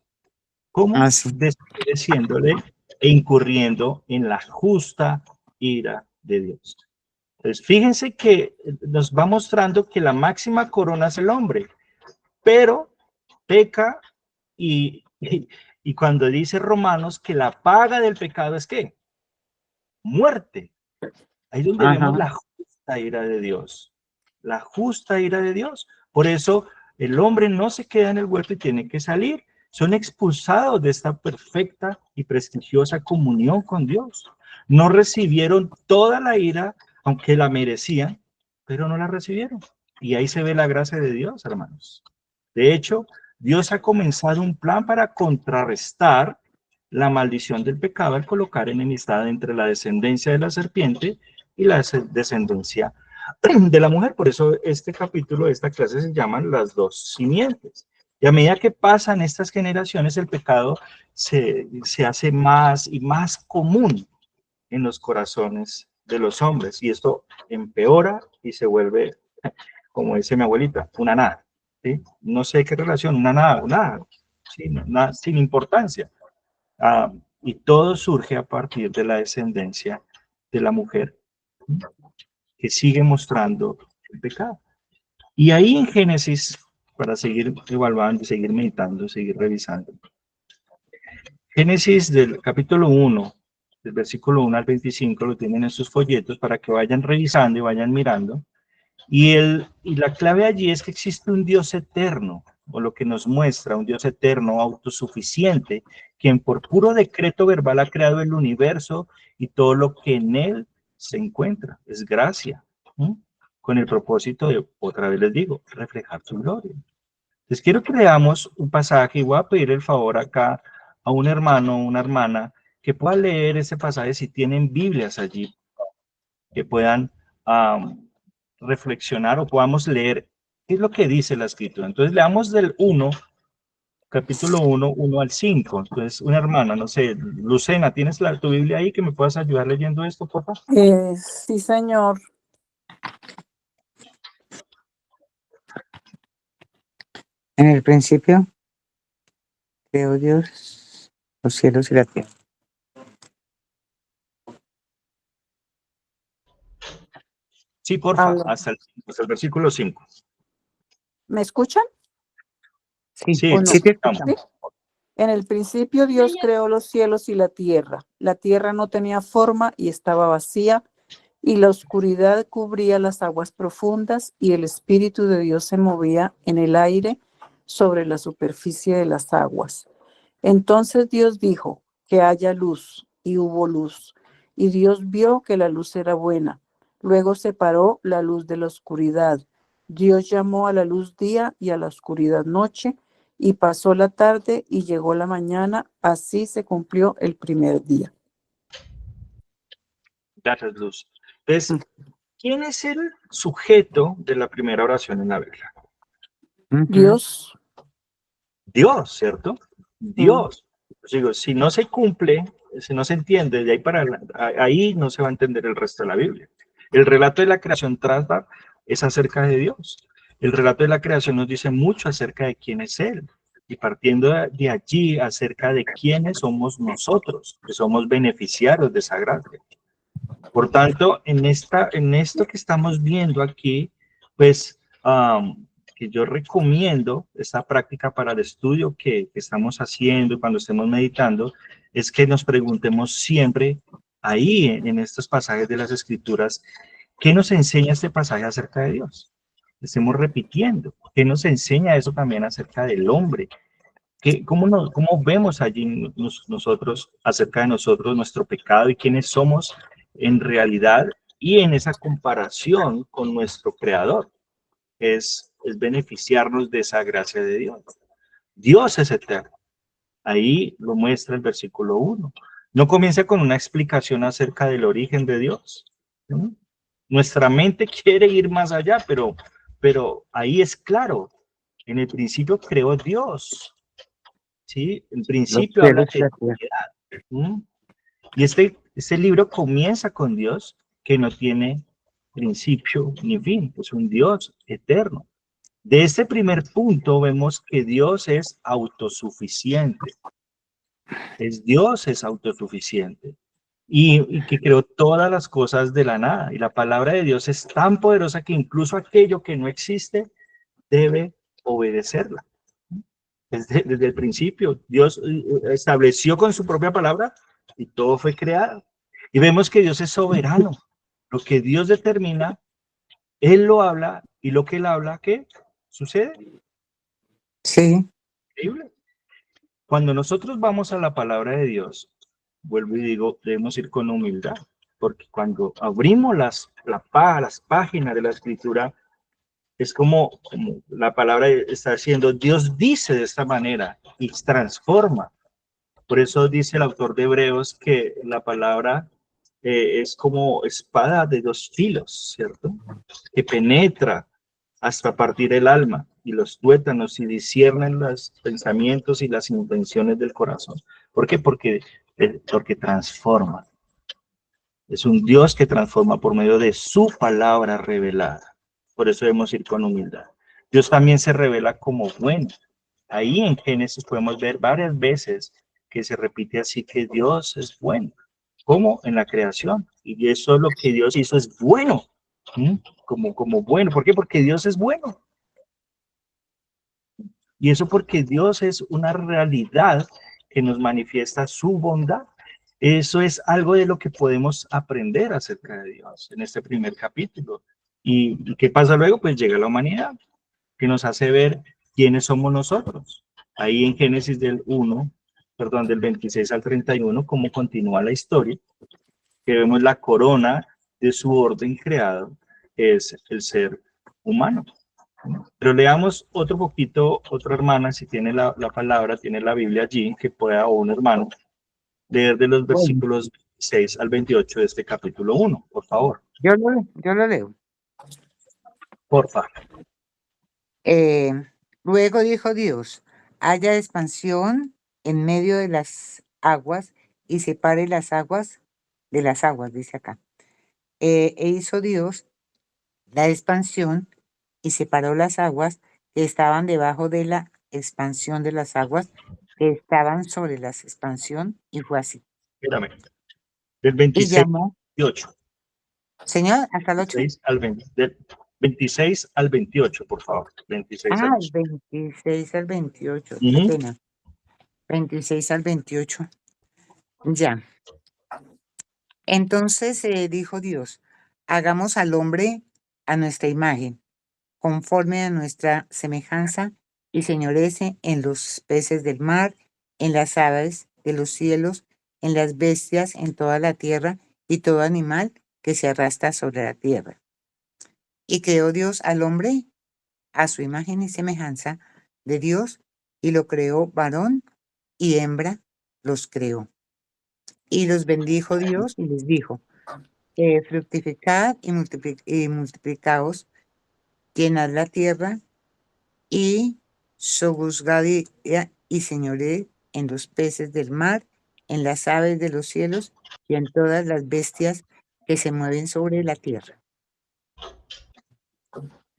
¿Cómo? Sí. Desobedeciéndole e incurriendo en la justa ira de Dios. Entonces, fíjense que nos va mostrando que la máxima corona es el hombre, pero peca y cuando dice Romanos que la paga del pecado es ¿qué? Muerte. Ahí es donde vemos la justa ira de Dios. La justa ira de Dios. Por eso el hombre no se queda en el huerto y tiene que salir. Son expulsados de esta perfecta y prestigiosa comunión con Dios. No recibieron toda la ira, aunque la merecían, pero no la recibieron. Y ahí se ve la gracia de Dios, hermanos. De hecho, Dios ha comenzado un plan para contrarrestar la maldición del pecado al colocar enemistad entre la descendencia de la serpiente y la descendencia de la mujer. Por eso este capítulo, esta clase se llaman las dos simientes. Y a medida que pasan estas generaciones, el pecado se hace más y más común en los corazones de los hombres. Y esto empeora y se vuelve, como dice mi abuelita, una nada. ¿Sí? No sé qué relación, una nada, ¿sí? Nada, sin importancia. Y todo surge a partir de la descendencia de la mujer, que sigue mostrando el pecado. Y ahí en Génesis, para seguir evaluando, seguir meditando, seguir revisando, Génesis del capítulo 1, del versículo 1 al 25, lo tienen en sus folletos para que vayan revisando y vayan mirando. Y la clave allí es que existe un Dios eterno, o lo que nos muestra, un Dios eterno, autosuficiente, quien por puro decreto verbal ha creado el universo y todo lo que en él se encuentra. Es gracia, ¿sí? Con el propósito de, otra vez les digo, reflejar su gloria. Les quiero que leamos un pasaje y voy a pedir el favor acá a un hermano o una hermana que pueda leer ese pasaje si tienen Biblias allí, que puedan reflexionar o podamos leer qué es lo que dice la escritura. Entonces leamos del 1, capítulo 1, 1 al 5. Entonces, una hermana, no sé, Lucena, ¿tienes tu Biblia ahí que me puedas ayudar leyendo esto, por favor? Sí, señor. En el principio creó Dios los cielos y la tierra. Sí, porfa, Aló. hasta el versículo 5. ¿Me escuchan? Sí, Sí, ¿O no? sí te escuchamos. escuchamos. En el principio Dios creó los cielos y la tierra. La tierra no tenía forma y estaba vacía, y la oscuridad cubría las aguas profundas, y el Espíritu de Dios se movía en el aire sobre la superficie de las aguas. Entonces Dios dijo, que haya luz, y hubo luz. Y Dios vio que la luz era buena. Luego separó la luz de la oscuridad. Dios llamó a la luz día y a la oscuridad noche, y pasó la tarde y llegó la mañana. Así se cumplió el primer día. Gracias, Luz. Entonces, ¿quién es el sujeto de la primera oración en la Biblia? Ujú. Dios. Dios, ¿cierto? Dios. Pues digo, si no se cumple, si no se entiende, de ahí para ahí no se va a entender el resto de la Biblia. El relato de la creación trasva es acerca de Dios. El relato de la creación nos dice mucho acerca de quién es Él. Y partiendo de allí, acerca de quiénes somos nosotros, que somos beneficiarios de esa gracia. Por tanto, en esto que estamos viendo aquí, pues, que yo recomiendo esta práctica para el estudio que estamos haciendo cuando estemos meditando, es que nos preguntemos siempre ahí en estos pasajes de las Escrituras, ¿qué nos enseña este pasaje acerca de Dios? Estemos repitiendo, ¿qué nos enseña eso también acerca del hombre? ¿Cómo vemos allí nosotros, acerca de nosotros, nuestro pecado y quiénes somos en realidad y en esa comparación con nuestro Creador? Es beneficiarnos de esa gracia de Dios. Dios es eterno. Ahí lo muestra el versículo 1. No comienza con una explicación acerca del origen de Dios, ¿sí? Nuestra mente quiere ir más allá, pero ahí es claro. En el principio creó Dios. ¿Sí? En Los principio habla cielos y de la tierra. divinidad. ¿Mm? Y este libro comienza con Dios que no tiene principio ni fin, es un Dios eterno. De este primer punto vemos que Dios es autosuficiente. Dios es autosuficiente y que creó todas las cosas de la nada. Y la palabra de Dios es tan poderosa que incluso aquello que no existe debe obedecerla. Desde el principio, Dios estableció con su propia palabra y todo fue creado. Y vemos que Dios es soberano. Lo que Dios determina, Él lo habla y lo que Él habla, ¿qué sucede? Sí, Increíble. Cuando nosotros vamos a la palabra de Dios, vuelvo y digo, debemos ir con humildad, porque cuando abrimos las páginas de la Escritura, es como la palabra está diciendo, Dios dice de esta manera y transforma. Por eso dice el autor de Hebreos que la palabra es como espada de dos filos, ¿cierto? Que penetra hasta partir el alma y los tuétanos y disciernen los pensamientos y las intenciones del corazón. ¿Por qué? Porque transforma. Es un Dios que transforma por medio de su palabra revelada. Por eso debemos ir con humildad. Dios también se revela como bueno. Ahí en Génesis podemos ver varias veces que se repite así que Dios es bueno, como en la creación. Y eso es lo que Dios hizo, es bueno. ¿Mm? Como bueno. ¿Por qué? Porque Dios es bueno. Y eso porque Dios es una realidad que nos manifiesta su bondad. Eso es algo de lo que podemos aprender acerca de Dios en este primer capítulo. ¿Y qué pasa luego? Pues llega la humanidad, que nos hace ver quiénes somos nosotros. Ahí en Génesis del 26 al 31, cómo continúa la historia, que vemos la corona de su orden creado, es el ser humano. Pero leamos otro poquito, otra hermana, si tiene la palabra, tiene la Biblia allí, que pueda, o un hermano, leer de los versículos 6 al 28 de este capítulo 1, por favor. Yo lo leo. Por favor. Luego dijo Dios, haya expansión en medio de las aguas y separe las aguas de las aguas, dice acá. E hizo Dios la expansión y separó las aguas que estaban debajo de la expansión de las aguas que estaban sobre la expansión, y fue así. Espérame. Del Y 26 llamó, al 28. Señor, hasta el 8. 26 al 20, del 26 al 28, por favor. 26 al Ah, 28. el 26 al 28, qué Ujú. pena. 26 al 28. Ya. Entonces dijo Dios, hagamos al hombre a nuestra imagen, conforme a nuestra semejanza, y señorece en los peces del mar, en las aves de los cielos, en las bestias, en toda la tierra, y todo animal que se arrastra sobre la tierra. Y creó Dios al hombre a su imagen y semejanza de Dios, y lo creó varón y hembra los creó. Y los bendijo Dios y les dijo, fructificad y multiplicaos, llenad la tierra y sojuzgad y señoread en los peces del mar, en las aves de los cielos y en todas las bestias que se mueven sobre la tierra.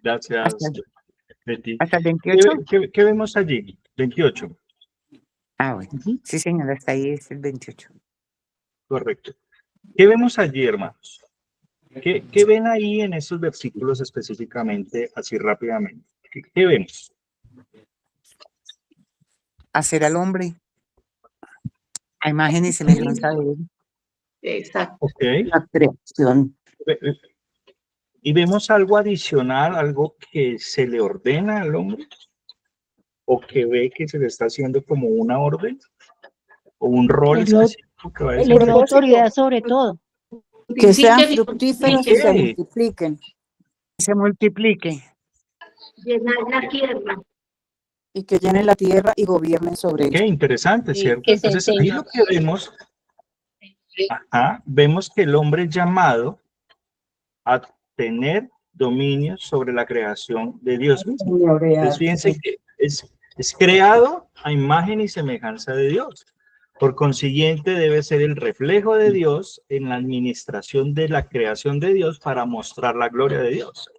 Gracias, Betty. Hasta el 28. ¿Qué vemos allí? 28. Ah, bueno. Sí, señora, hasta ahí es el 28. Correcto. ¿Qué vemos allí, hermanos? ¿Qué ven ahí en esos versículos específicamente, así rápidamente? ¿Qué vemos? Hacer al hombre a imagen y semejanza de él. Exacto. Ok. La creación. ¿Y vemos algo adicional, algo que se le ordena al hombre? ¿O que ve que se le está haciendo como una orden? ¿O un rol Le dio, específico que va a le dio desempeñar? autoridad sobre todo. Que sean Fructifiquen y fructíferos y se Ok. multipliquen. Se multiplique. llenar la tierra. Y que llenen la tierra y gobiernen sobre Qué ella. interesante, Sí, ¿cierto? que se Entonces, ahí enseña. lo que vemos, vemos que el hombre es llamado a tener dominio sobre la creación de Dios mismo. Entonces, fíjense que es creado a imagen y semejanza de Dios. Por consiguiente, debe ser el reflejo de Dios en la administración de la creación de Dios para mostrar la gloria de Dios.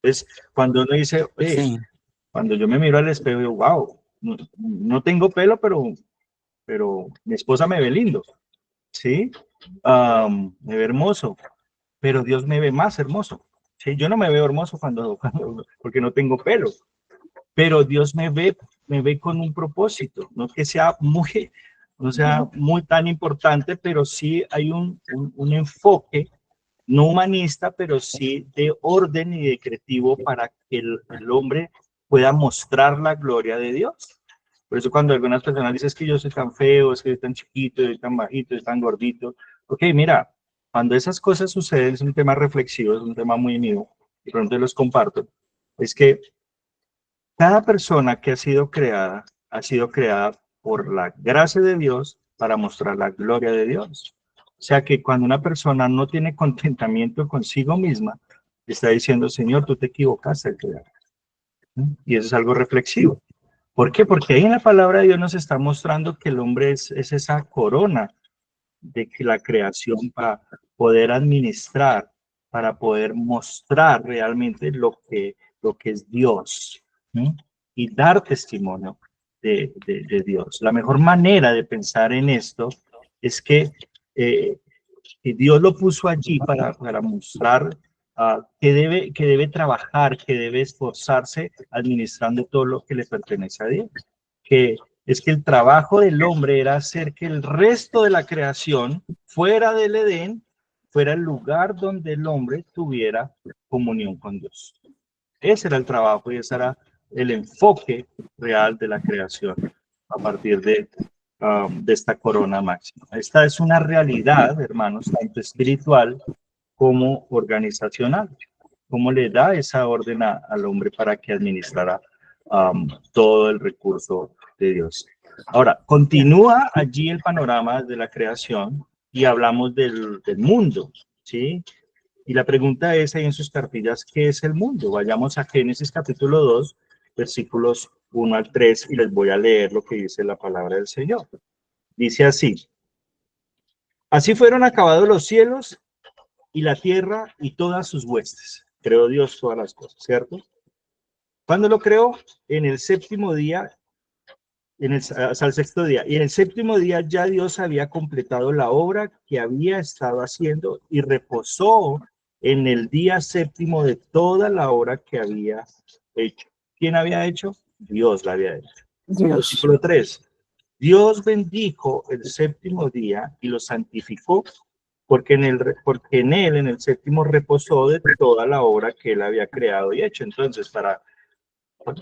Entonces, cuando uno dice, oye, Sí. cuando yo me miro al espejo, digo, wow, no tengo pelo, pero mi esposa me ve lindo, ¿sí? Me ve hermoso, pero Dios me ve más hermoso. ¿Sí? Yo no me veo hermoso porque no tengo pelo, pero Dios me ve con un propósito, no que sea no sea muy tan importante, pero sí hay un enfoque no humanista, pero sí de orden y de creativo para que el hombre pueda mostrar la gloria de Dios. Por eso cuando algunas personas dicen es que yo soy tan feo, es que soy tan chiquito, soy tan bajito, soy tan gordito. Ok, mira, cuando esas cosas suceden, es un tema reflexivo, es un tema muy mío, y pronto los comparto, es que cada persona que ha sido creada por la gracia de Dios para mostrar la gloria de Dios. O sea que cuando una persona no tiene contentamiento consigo misma, está diciendo, Señor, tú te equivocaste al crear. Y eso es algo reflexivo. ¿Por qué? Porque ahí en la palabra de Dios nos está mostrando que el hombre es esa corona de que la creación para poder administrar, para poder mostrar realmente lo que es Dios, ¿sí? Y dar testimonio de Dios. La mejor manera de pensar en esto es que Dios lo puso allí para mostrar que debe trabajar, que debe esforzarse administrando todo lo que le pertenece a Dios. Que es que el trabajo del hombre era hacer que el resto de la creación, fuera del Edén, fuera el lugar donde el hombre tuviera comunión con Dios. Ese era el trabajo y ese era el enfoque real de la creación a partir de esta corona máxima. Esta es una realidad, hermanos, tanto espiritual como organizacional. Cómo le da esa orden al hombre para que administrara todo el recurso de Dios. Ahora, continúa allí el panorama de la creación y hablamos del mundo, ¿sí? Y la pregunta es ahí en sus cartillas, ¿qué es el mundo? Vayamos a Génesis capítulo 2, versículos 1 al 3, y les voy a leer lo que dice la palabra del Señor. Dice así: así fueron acabados los cielos y la tierra y todas sus huestes. Creó Dios todas las cosas, ¿cierto? ¿Cuándo lo creó? En el séptimo día, hasta el sexto día. Y en el séptimo día ya Dios había completado la obra que había estado haciendo y reposó en el día séptimo de toda la obra que había hecho. ¿Quién había hecho? Dios la había hecho. Dios. Versículo 3. Dios bendijo el séptimo día y lo santificó, porque en él, en el séptimo, reposó de toda la obra que él había creado y hecho. Entonces, para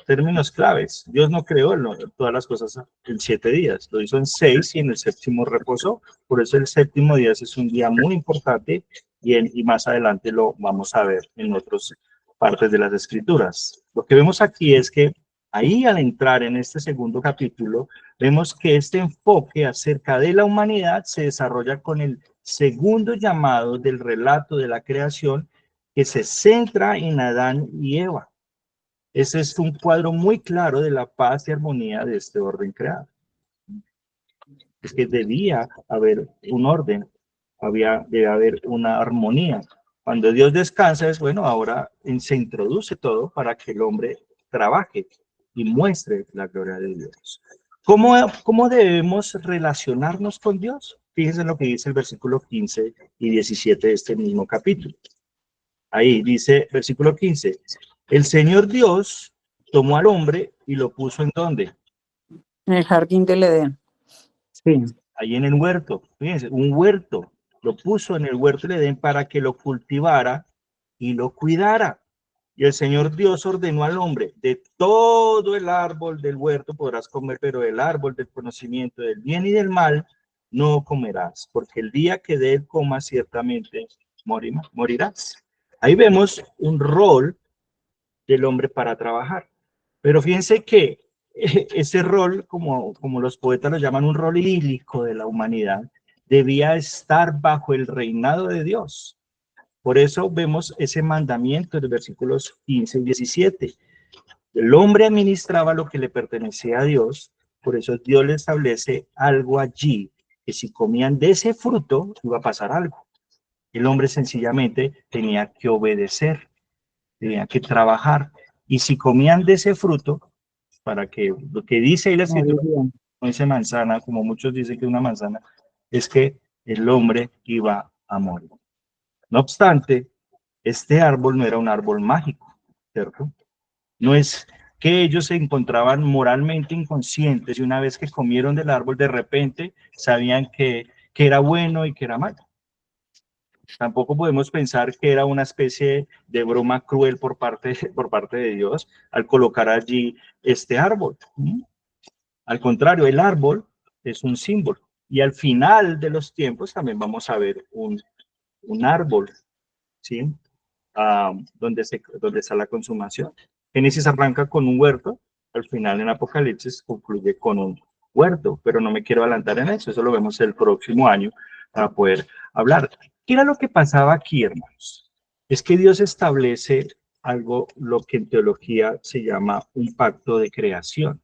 términos claves, Dios no creó todas las cosas en 7 días, lo hizo en 6 y en el séptimo reposó. Por eso el séptimo día es un día muy importante y más adelante lo vamos a ver en otras partes de las escrituras. Lo que vemos aquí es que ahí, al entrar en este segundo capítulo, vemos que este enfoque acerca de la humanidad se desarrolla con el segundo llamado del relato de la creación, que se centra en Adán y Eva. Ese es un cuadro muy claro de la paz y armonía de este orden creado. Es que debía haber un orden, debe haber una armonía. Cuando Dios descansa, es bueno, ahora se introduce todo para que el hombre trabaje y muestre la gloria de Dios. ¿Cómo debemos relacionarnos con Dios? Fíjense lo que dice el versículo 15 y 17 de este mismo capítulo. Ahí dice, versículo 15, el Señor Dios tomó al hombre y lo puso ¿en dónde? En el jardín del Edén. Sí. Ahí en el huerto. Fíjense, un huerto. Lo puso en el huerto del Edén para que lo cultivara y lo cuidara. Y el Señor Dios ordenó al hombre, de todo el árbol del huerto podrás comer, pero del árbol del conocimiento del bien y del mal no comerás, porque el día que de él comas ciertamente morirás. Ahí vemos un rol del hombre para trabajar. Pero fíjense que ese rol, como los poetas lo llaman, un rol idílico de la humanidad, debía estar bajo el reinado de Dios. Por eso vemos ese mandamiento en los versículos 15 y 17. El hombre administraba lo que le pertenecía a Dios, por eso Dios le establece algo allí, que si comían de ese fruto iba a pasar algo. El hombre sencillamente tenía que obedecer, tenía que trabajar, y si comían de ese fruto, para que lo que dice ahí la escritura, no dice manzana, como muchos dicen que es una manzana, es que el hombre iba a morir. No obstante, este árbol no era un árbol mágico, ¿cierto? No es que ellos se encontraban moralmente inconscientes y una vez que comieron del árbol, de repente sabían que era bueno y que era malo. Tampoco podemos pensar que era una especie de broma cruel por parte de Dios al colocar allí este árbol. Al contrario, el árbol es un símbolo. Y al final de los tiempos también vamos a ver un árbol, ¿sí? Donde está la consumación. Génesis arranca con un huerto, al final en Apocalipsis concluye con un huerto, pero no me quiero adelantar en eso lo vemos el próximo año para poder hablar. ¿Qué era lo que pasaba aquí, hermanos? Es que Dios establece algo, lo que en teología se llama un pacto de creación,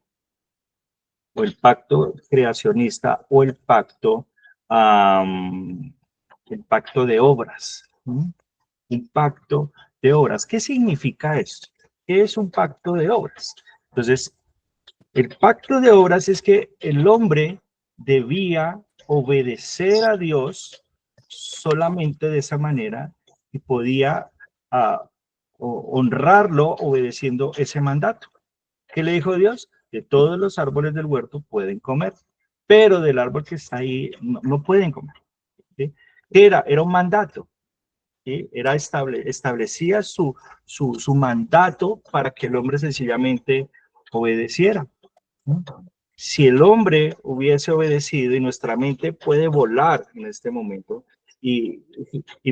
o el pacto creacionista, o el pacto de obras. Un pacto de obras. ¿Qué significa esto? ¿Qué es un pacto de obras? Entonces, el pacto de obras es que el hombre debía obedecer a Dios solamente de esa manera y podía honrarlo obedeciendo ese mandato. ¿Qué le dijo Dios? de todos los árboles del huerto pueden comer, pero del árbol que está ahí no pueden comer. ¿Sí? ¿Qué era? Era un mandato. ¿Sí? Establecía su mandato para que el hombre sencillamente obedeciera. ¿No? Si el hombre hubiese obedecido, y nuestra mente puede volar en este momento y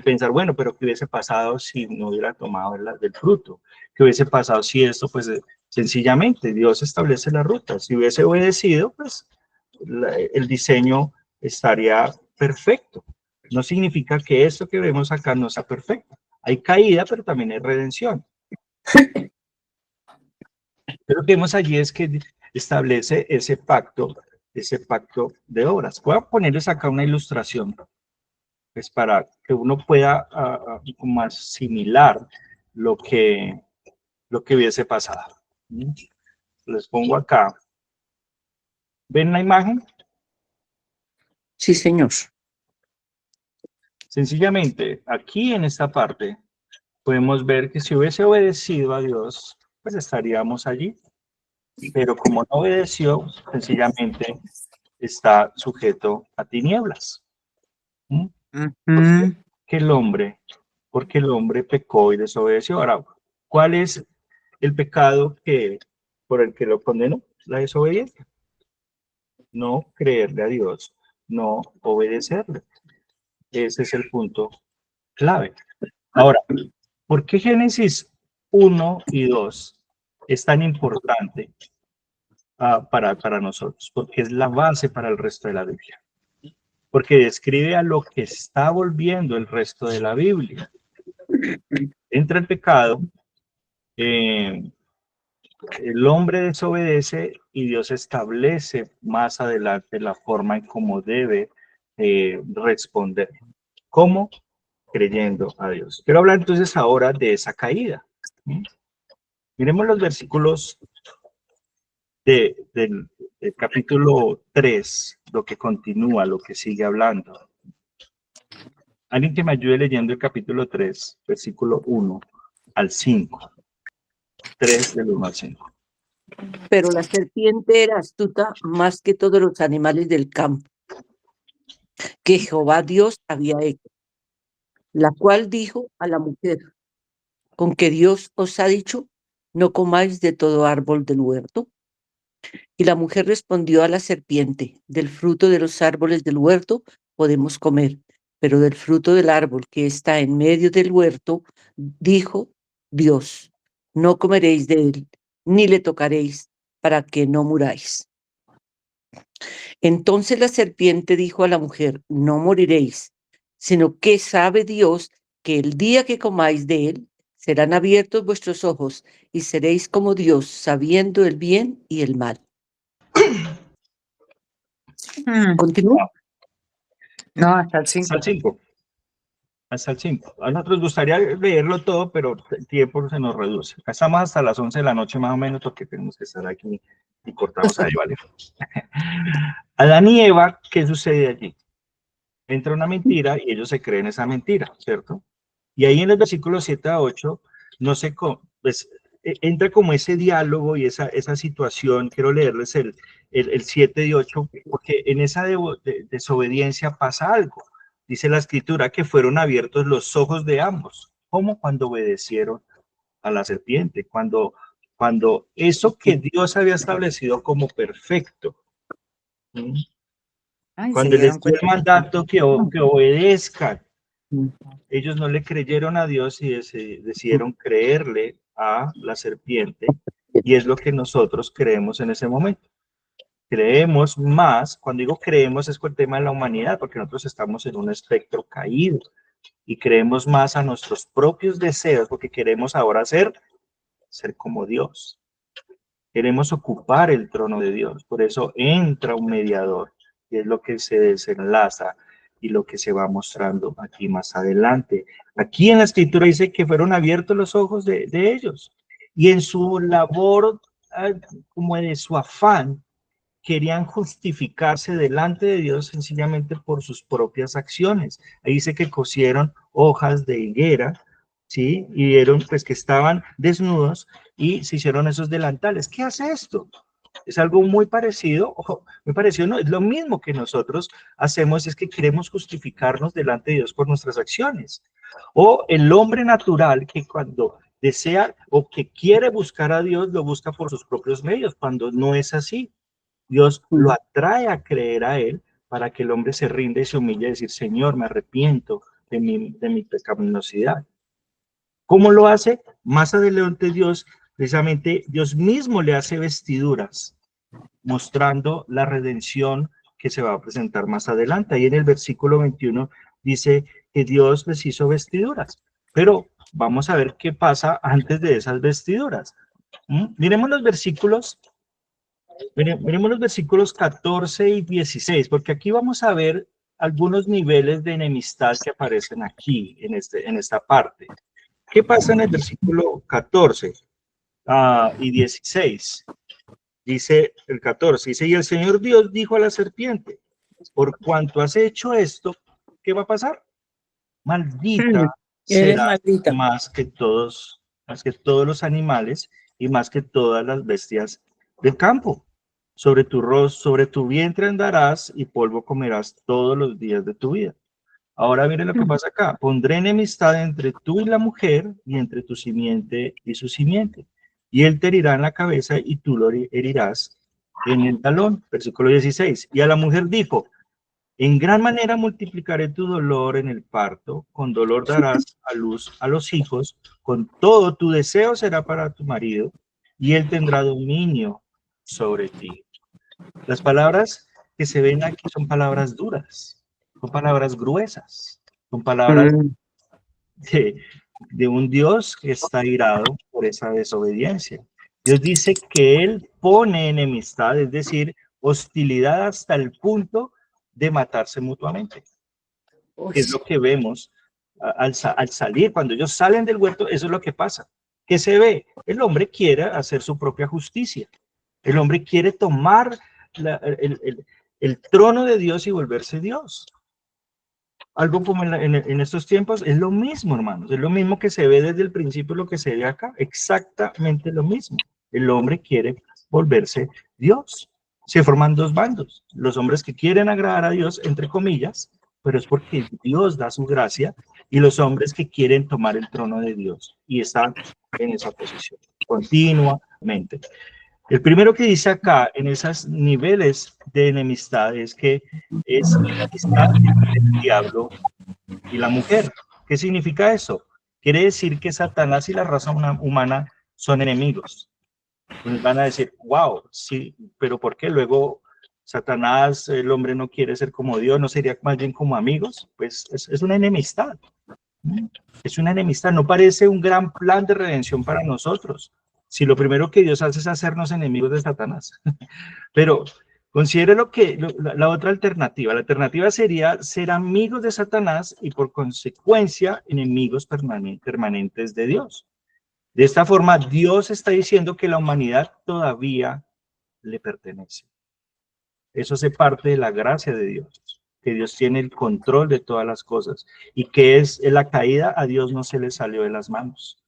pensar, bueno, pero ¿qué hubiese pasado si no hubiera tomado del fruto? ¿Qué hubiese pasado si esto? Pues sencillamente Dios establece la ruta. Si hubiese obedecido, pues el diseño estaría perfecto. No significa que esto que vemos acá no sea perfecto. Hay caída, pero también hay redención. Pero lo que vemos allí es que establece ese pacto de obras. Voy a ponerles acá una ilustración, pues para que uno pueda como asimilar lo que hubiese pasado. Les pongo acá. ¿Ven la imagen? Sí, señor. Sencillamente, aquí en esta parte, podemos ver que si hubiese obedecido a Dios, pues estaríamos allí. Pero como no obedeció, sencillamente está sujeto a tinieblas. ¿Mm? Ujú. Porque el hombre pecó y desobedeció. Ahora, ¿cuál es el pecado por el que lo condenó? La desobediencia. No creerle a Dios, no obedecerle. Ese es el punto clave. Ahora, ¿por qué Génesis 1 y 2 es tan importante para nosotros? Porque es la base para el resto de la Biblia. Porque describe a lo que está volviendo el resto de la Biblia. Entra el pecado, el hombre desobedece y Dios establece más adelante la forma en cómo debe responder. ¿Cómo? Creyendo a Dios. Quiero hablar entonces ahora de esa caída. Miremos los versículos del capítulo 3, lo que continúa, lo que sigue hablando. Alguien que me ayude leyendo el capítulo 3, versículo 1 al 5. 3 del 1 al 5. Pero la serpiente era astuta más que todos los animales del campo que Jehová Dios había hecho, la cual dijo a la mujer: ¿con que Dios os ha dicho, no comáis de todo árbol del huerto? Y la mujer respondió a la serpiente: del fruto de los árboles del huerto podemos comer, pero del fruto del árbol que está en medio del huerto, dijo Dios: no comeréis de él, ni le tocaréis, para que no muráis. Entonces la serpiente dijo a la mujer: no moriréis, sino que sabe Dios que el día que comáis de él, serán abiertos vuestros ojos y seréis como Dios, sabiendo el bien y el mal. ¿Continúa? No, hasta el Hasta 5. el 5. Hasta el 5. A nosotros gustaría leerlo todo, pero el tiempo se nos reduce. Acá estamos hasta las 11 de la noche más o menos, porque tenemos que estar aquí y cortamos ahí, ¿vale? Adán y Eva, ¿qué sucede allí? Entra una mentira y ellos se creen esa mentira, ¿cierto? Y ahí en el versículo 7 a 8, no sé cómo, pues, entra como ese diálogo y esa situación. Quiero leerles el 7 y 8, porque en esa desobediencia pasa algo. Dice la escritura que fueron abiertos los ojos de ambos, como cuando obedecieron a la serpiente, cuando eso que Dios había establecido como perfecto, ¿sí? Ay, se Cuando les dieron dio el cuenta. mandato que obedezcan, ellos no le creyeron a Dios y decidieron creerle a la serpiente, y es lo que nosotros creemos en ese momento. Creemos más, cuando digo creemos es con el tema de la humanidad, porque nosotros estamos en un espectro caído y creemos más a nuestros propios deseos, porque queremos ahora ser como Dios. Queremos ocupar el trono de Dios, por eso entra un mediador, y es lo que se desenlaza y lo que se va mostrando aquí más adelante. Aquí en la escritura dice que fueron abiertos los ojos de ellos, y en su labor, como de su afán, querían justificarse delante de Dios sencillamente por sus propias acciones. Ahí dice que cosieron hojas de higuera, ¿sí? Y vieron pues que estaban desnudos y se hicieron esos delantales. ¿Qué hace esto? Es algo muy parecido, ojo, muy parecido, no, es lo mismo que nosotros hacemos, es que queremos justificarnos delante de Dios por nuestras acciones. O el hombre natural que cuando desea o que quiere buscar a Dios, lo busca por sus propios medios, cuando no es así. Dios lo atrae a creer a Él para que el hombre se rinda y se humille y decir, Señor, me arrepiento de mi pecaminosidad. ¿Cómo lo hace? Más adelante Dios, precisamente Dios mismo le hace vestiduras, mostrando la redención que se va a presentar más adelante. Ahí en el versículo 21 dice que Dios les hizo vestiduras, pero vamos a ver qué pasa antes de esas vestiduras. Miremos los versículos. Miremos los versículos 14 y 16, porque aquí vamos a ver algunos niveles de enemistad que aparecen aquí, en esta parte. ¿Qué pasa en el versículo 14 y 16? Dice el 14, dice, y el Señor Dios dijo a la serpiente, por cuanto has hecho esto, ¿qué va a pasar? Maldita Eres será maldita. más que todos los animales y más que todas las bestias del campo. Sobre tu vientre andarás y polvo comerás todos los días de tu vida. Ahora miren lo que pasa acá. Pondré enemistad entre tú y la mujer y entre tu simiente y su simiente. Y él te herirá en la cabeza y tú lo herirás en el talón. Versículo 16. Y a la mujer dijo, en gran manera multiplicaré tu dolor en el parto, con dolor darás a luz a los hijos, con todo tu deseo será para tu marido, y él tendrá dominio sobre ti. Las palabras que se ven aquí son palabras duras, son palabras gruesas, son palabras de un Dios que está irado por esa desobediencia. Dios dice que Él pone enemistad, es decir, hostilidad hasta el punto de matarse mutuamente. Es lo que vemos al salir, cuando ellos salen del huerto, eso es lo que pasa. ¿Qué se ve? El hombre quiere hacer su propia justicia. El hombre quiere tomar el trono de Dios y volverse Dios. Algo como en estos tiempos es lo mismo, hermanos. Es lo mismo que se ve desde el principio, lo que se ve acá. Exactamente lo mismo. El hombre quiere volverse Dios. Se forman dos bandos. Los hombres que quieren agradar a Dios, entre comillas, pero es porque Dios da su gracia, y los hombres que quieren tomar el trono de Dios y están en esa posición continuamente. El primero que dice acá, en esos niveles de enemistad, es que es enemistad entre el diablo y la mujer. ¿Qué significa eso? Quiere decir que Satanás y la raza humana son enemigos. Pues van a decir, wow, sí, pero ¿por qué? Luego Satanás, el hombre no quiere ser como Dios, ¿no sería más bien como amigos? Pues es una enemistad. Es una enemistad, no parece un gran plan de redención para nosotros. Si lo primero que Dios hace es hacernos enemigos de Satanás. Pero considere la otra alternativa. La alternativa sería ser amigos de Satanás y por consecuencia enemigos permanentes de Dios. De esta forma, Dios está diciendo que la humanidad todavía le pertenece. Eso hace parte de la gracia de Dios, que Dios tiene el control de todas las cosas y que es en la caída a Dios no se le salió de las manos.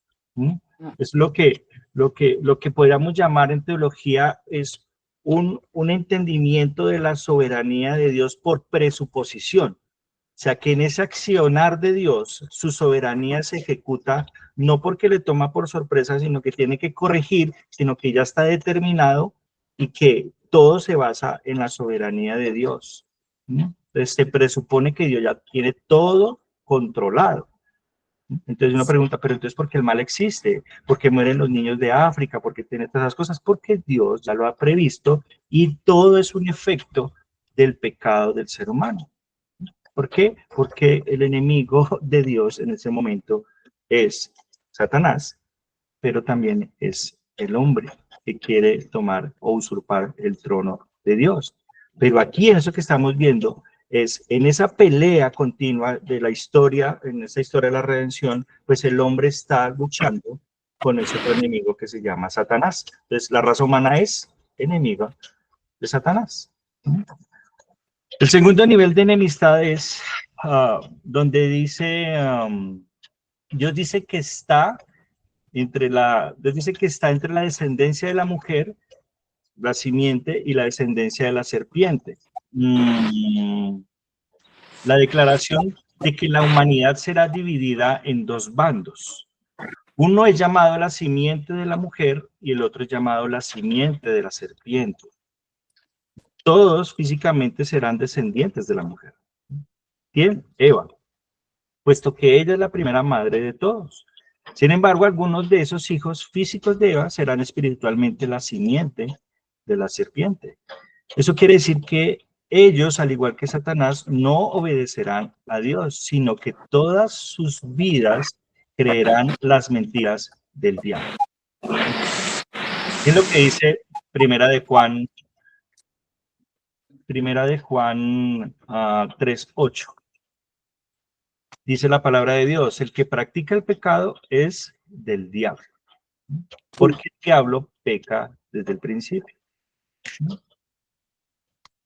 Es lo que podríamos llamar en teología es un entendimiento de la soberanía de Dios por presuposición. O sea, que en ese accionar de Dios, su soberanía se ejecuta no porque le toma por sorpresa, sino que tiene que corregir, sino que ya está determinado y que todo se basa en la soberanía de Dios. Entonces se presupone que Dios ya tiene todo controlado. Entonces uno pregunta, pero entonces ¿por qué el mal existe? ¿Por qué mueren los niños de África? ¿Por qué tiene todas esas cosas? Porque Dios ya lo ha previsto y todo es un efecto del pecado del ser humano. ¿Por qué? Porque el enemigo de Dios en ese momento es Satanás, pero también es el hombre que quiere tomar o usurpar el trono de Dios. Pero aquí en eso que estamos viendo es en esa pelea continua de la historia, en esa historia de la redención, pues el hombre está luchando con ese otro enemigo que se llama Satanás. Entonces la raza humana es enemiga de Satanás. El segundo nivel de enemistad es donde dice, Dios dice que está entre la descendencia de la mujer la simiente y la descendencia de la serpiente. La declaración de que la humanidad será dividida en dos bandos. Uno es llamado la simiente de la mujer y el otro es llamado la simiente de la serpiente. Todos físicamente serán descendientes de la mujer. ¿Quién? Eva, puesto que ella es la primera madre de todos. Sin embargo, algunos de esos hijos físicos de Eva serán espiritualmente la simiente de la serpiente. Eso quiere decir que ellos, al igual que Satanás, no obedecerán a Dios, sino que todas sus vidas creerán las mentiras del diablo. Es lo que dice Primera de Juan 3:8. Dice la palabra de Dios, el que practica el pecado es del diablo, porque el diablo peca desde el principio.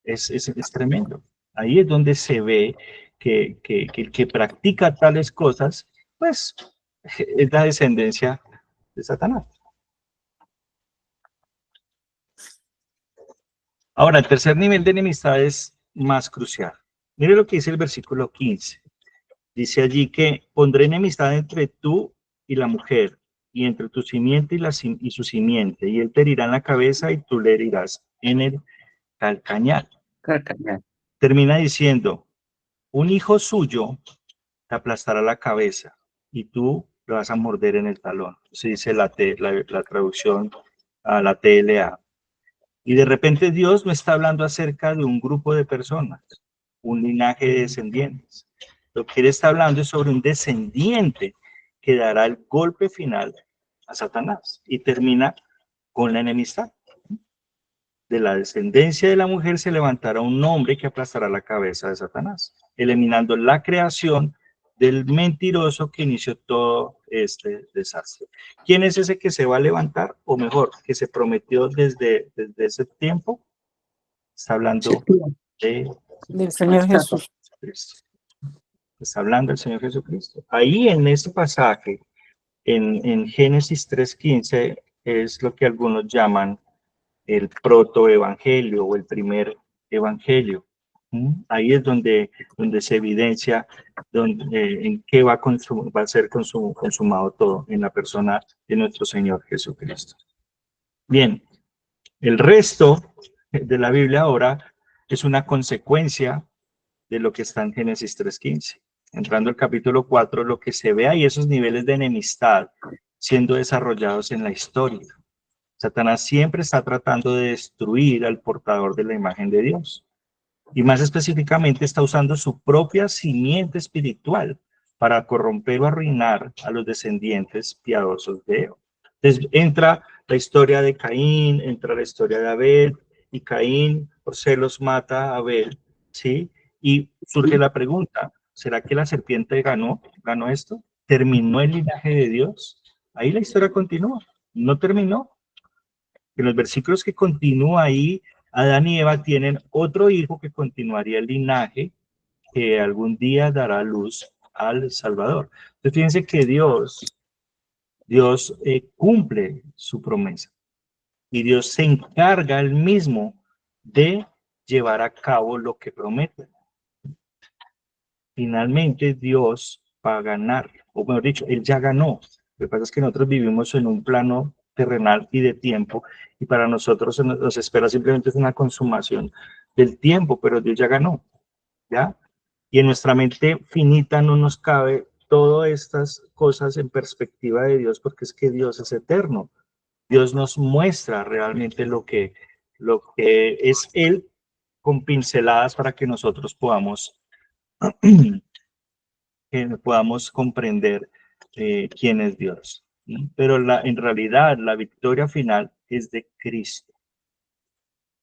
Es tremendo. Ahí es donde se ve que el que practica tales cosas, pues, es la descendencia de Satanás. Ahora, el tercer nivel de enemistad es más crucial. Mire lo que dice el versículo 15. Dice allí que pondré enemistad entre tú y la mujer, y entre tu simiente y su simiente, y él te herirá en la cabeza y tú le herirás en el calcañar. Termina diciendo, un hijo suyo te aplastará la cabeza y tú lo vas a morder en el talón. Se dice la traducción a la TLA. Y de repente Dios no está hablando acerca de un grupo de personas, un linaje de descendientes. Lo que él está hablando es sobre un descendiente que dará el golpe final a Satanás y termina con la enemistad. De la descendencia de la mujer se levantará un hombre que aplastará la cabeza de Satanás, eliminando la creación del mentiroso que inició todo este desastre. ¿Quién es ese que se va a levantar? O mejor, que se prometió desde ese tiempo. Está hablando del Señor Jesús. Está hablando del Señor Jesucristo. Ahí en este pasaje, en Génesis 3:15, es lo que algunos llaman el protoevangelio o el primer evangelio. Ahí es donde se evidencia en qué va a ser consumado todo en la persona de nuestro Señor Jesucristo. Bien, el resto de la Biblia ahora es una consecuencia de lo que está en Génesis 3:15. Entrando al capítulo 4, lo que se ve ahí, esos niveles de enemistad siendo desarrollados en la historia. Satanás siempre está tratando de destruir al portador de la imagen de Dios. Y más específicamente está usando su propia simiente espiritual para corromper o arruinar a los descendientes piadosos de Eva. Entonces entra la historia de Caín, entra la historia de Abel, y Caín por celos mata a Abel, ¿sí? Y surge la pregunta, ¿será que la serpiente ganó esto? ¿Terminó el linaje de Dios? Ahí la historia continúa, no terminó. En los versículos que continúa ahí, Adán y Eva tienen otro hijo que continuaría el linaje que algún día dará luz al Salvador. Entonces fíjense que Dios cumple su promesa y Dios se encarga él mismo de llevar a cabo lo que promete. Finalmente Dios va a ganar, o mejor dicho, él ya ganó. Lo que pasa es que nosotros vivimos en un plano terrenal y de tiempo, y para nosotros nos espera simplemente una consumación del tiempo, pero Dios ya ganó, ¿ya? Y en nuestra mente finita no nos cabe todas estas cosas en perspectiva de Dios, porque es que Dios es eterno. Dios nos muestra realmente lo que es Él con pinceladas para que nosotros podamos comprender quién es Dios. Pero en realidad la victoria final es de Cristo.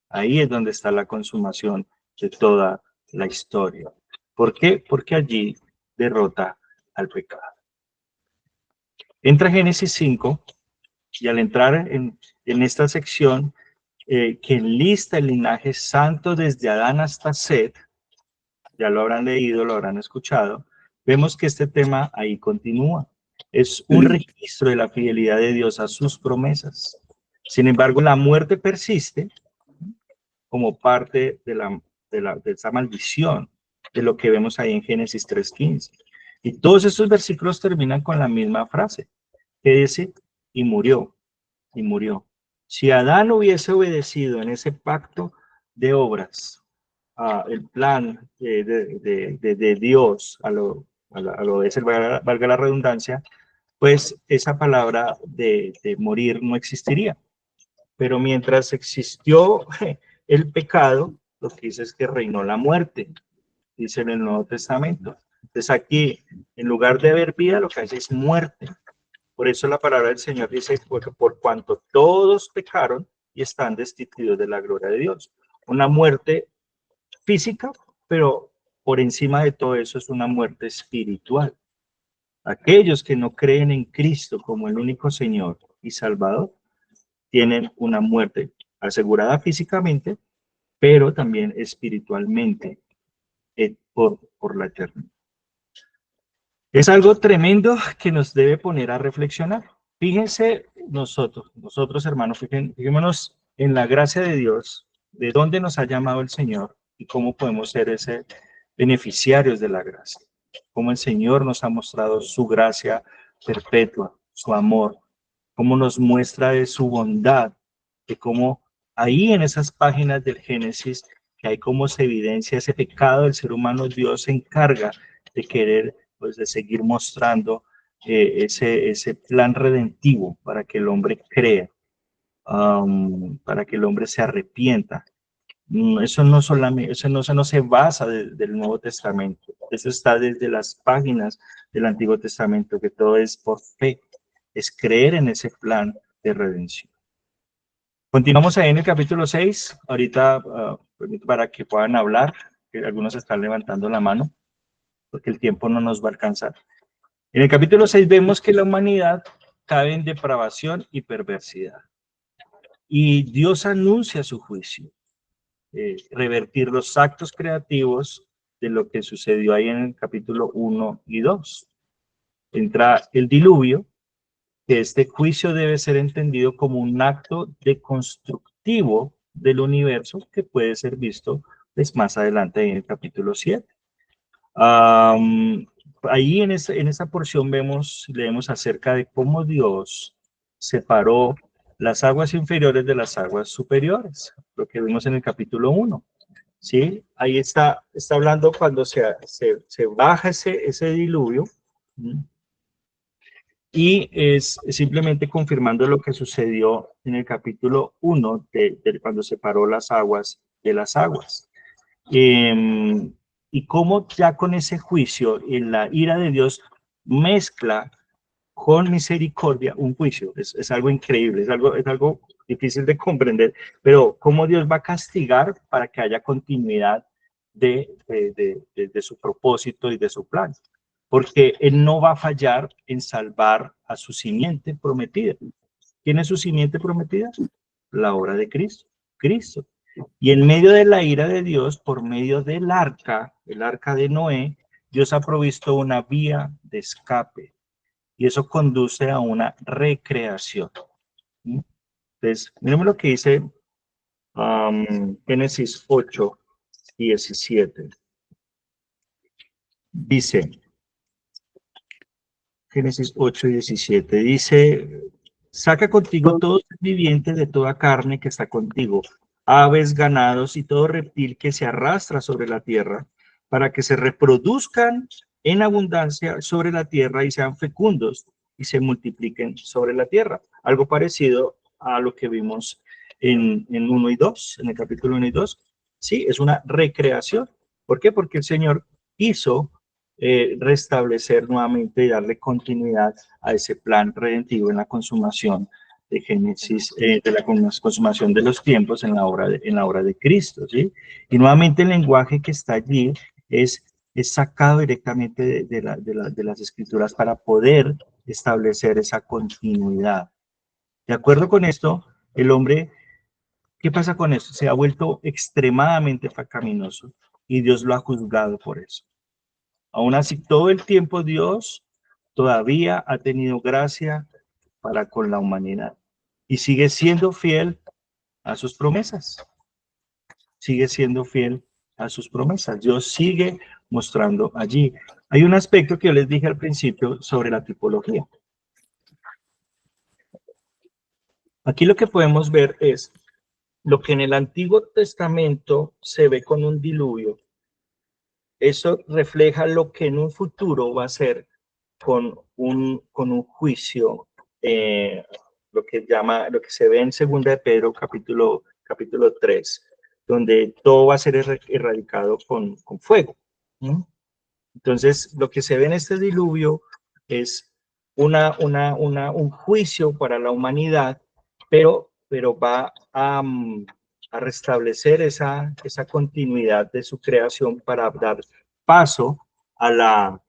Ahí es donde está la consumación de toda la historia. ¿Por qué? Porque allí derrota al pecado. Entra Génesis 5 y al entrar en esta sección que enlista el linaje santo desde Adán hasta Set, ya lo habrán leído, lo habrán escuchado, vemos que este tema ahí continúa. Es un registro de la fidelidad de Dios a sus promesas. Sin embargo, la muerte persiste como parte de esa maldición, de lo que vemos ahí en Génesis 3:15. Y todos estos versículos terminan con la misma frase, que dice, y murió, y murió. Si Adán hubiese obedecido en ese pacto de obras, el plan de Dios, a lo de ser, valga la redundancia, pues esa palabra de morir no existiría. Pero mientras existió el pecado, lo que dice es que reinó la muerte, dice en el Nuevo Testamento. Entonces aquí, en lugar de haber vida, lo que hay es muerte. Por eso la palabra del Señor dice, porque por cuanto todos pecaron y están destituidos de la gloria de Dios. Una muerte física, pero por encima de todo eso es una muerte espiritual. Aquellos que no creen en Cristo como el único Señor y Salvador, tienen una muerte asegurada físicamente, pero también espiritualmente por la eternidad. Es algo tremendo que nos debe poner a reflexionar. Fíjense nosotros hermanos, fijémonos en la gracia de Dios, de dónde nos ha llamado el Señor y cómo podemos ser ese beneficiarios de la gracia. Cómo el Señor nos ha mostrado su gracia perpetua, su amor, cómo nos muestra de su bondad, de cómo ahí en esas páginas del Génesis, que hay cómo se evidencia ese pecado del ser humano, Dios se encarga de querer, pues de seguir mostrando ese plan redentivo para que el hombre crea, para que el hombre se arrepienta. Eso no solamente, eso no se basa del Nuevo Testamento, eso está desde las páginas del Antiguo Testamento, que todo es por fe, es creer en ese plan de redención. Continuamos ahí en el capítulo 6, ahorita para que puedan hablar, que algunos están levantando la mano, porque el tiempo no nos va a alcanzar. En el capítulo 6 vemos que la humanidad cae en depravación y perversidad, y Dios anuncia su juicio. Revertir los actos creativos de lo que sucedió ahí en el capítulo 1 y 2. Entra el diluvio, que este juicio debe ser entendido como un acto deconstructivo del universo que puede ser visto pues, más adelante en el capítulo 7. Ahí en esa porción leemos acerca de cómo Dios separó las aguas inferiores de las aguas superiores, lo que vimos en el capítulo 1. ¿Sí? Ahí está hablando cuando se baja ese diluvio, y es simplemente confirmando lo que sucedió en el capítulo 1 de cuando separó las aguas de las aguas. Y cómo ya con ese juicio, en la ira de Dios mezcla con misericordia un juicio. Es algo increíble, es algo difícil de comprender, pero cómo Dios va a castigar para que haya continuidad de su propósito y de su plan. Porque Él no va a fallar en salvar a su simiente prometida. ¿Quién es su simiente prometida? La obra de Cristo. Cristo. Y en medio de la ira de Dios, por medio del arca, el arca de Noé, Dios ha provisto una vía de escape. Y eso conduce a una recreación. Entonces, miremos lo que dice Génesis 8, 17. Dice, Génesis 8, 17, dice, saca contigo todo ser viviente de toda carne que está contigo, aves, ganados y todo reptil que se arrastra sobre la tierra, para que se reproduzcan en abundancia sobre la tierra y sean fecundos y se multipliquen sobre la tierra. Algo parecido a lo que vimos en 1 y 2, en el capítulo 1 y 2. Sí, es una recreación. ¿Por qué? Porque el Señor hizo restablecer nuevamente y darle continuidad a ese plan redentivo en la consumación de Génesis, de la consumación de los tiempos en la obra de Cristo, ¿sí? Y nuevamente el lenguaje que está allí es sacado directamente de las Escrituras para poder establecer esa continuidad. De acuerdo con esto, el hombre, ¿qué pasa con esto? Se ha vuelto extremadamente pecaminoso y Dios lo ha juzgado por eso. Aún así, todo el tiempo Dios todavía ha tenido gracia para con la humanidad. y sigue siendo fiel a sus promesas. Sigue siendo fiel a sus promesas. Dios sigue mostrando allí. Hay un aspecto que yo les dije al principio sobre la tipología. Aquí lo que podemos ver es lo que en el Antiguo Testamento se ve con un diluvio. Eso refleja lo que en un futuro va a ser con un juicio, lo que se ve en 2 de Pedro capítulo 3, donde todo va a ser erradicado con fuego. Entonces, lo que se ve en este diluvio es un juicio para la humanidad, pero va a restablecer esa continuidad de su creación para dar paso al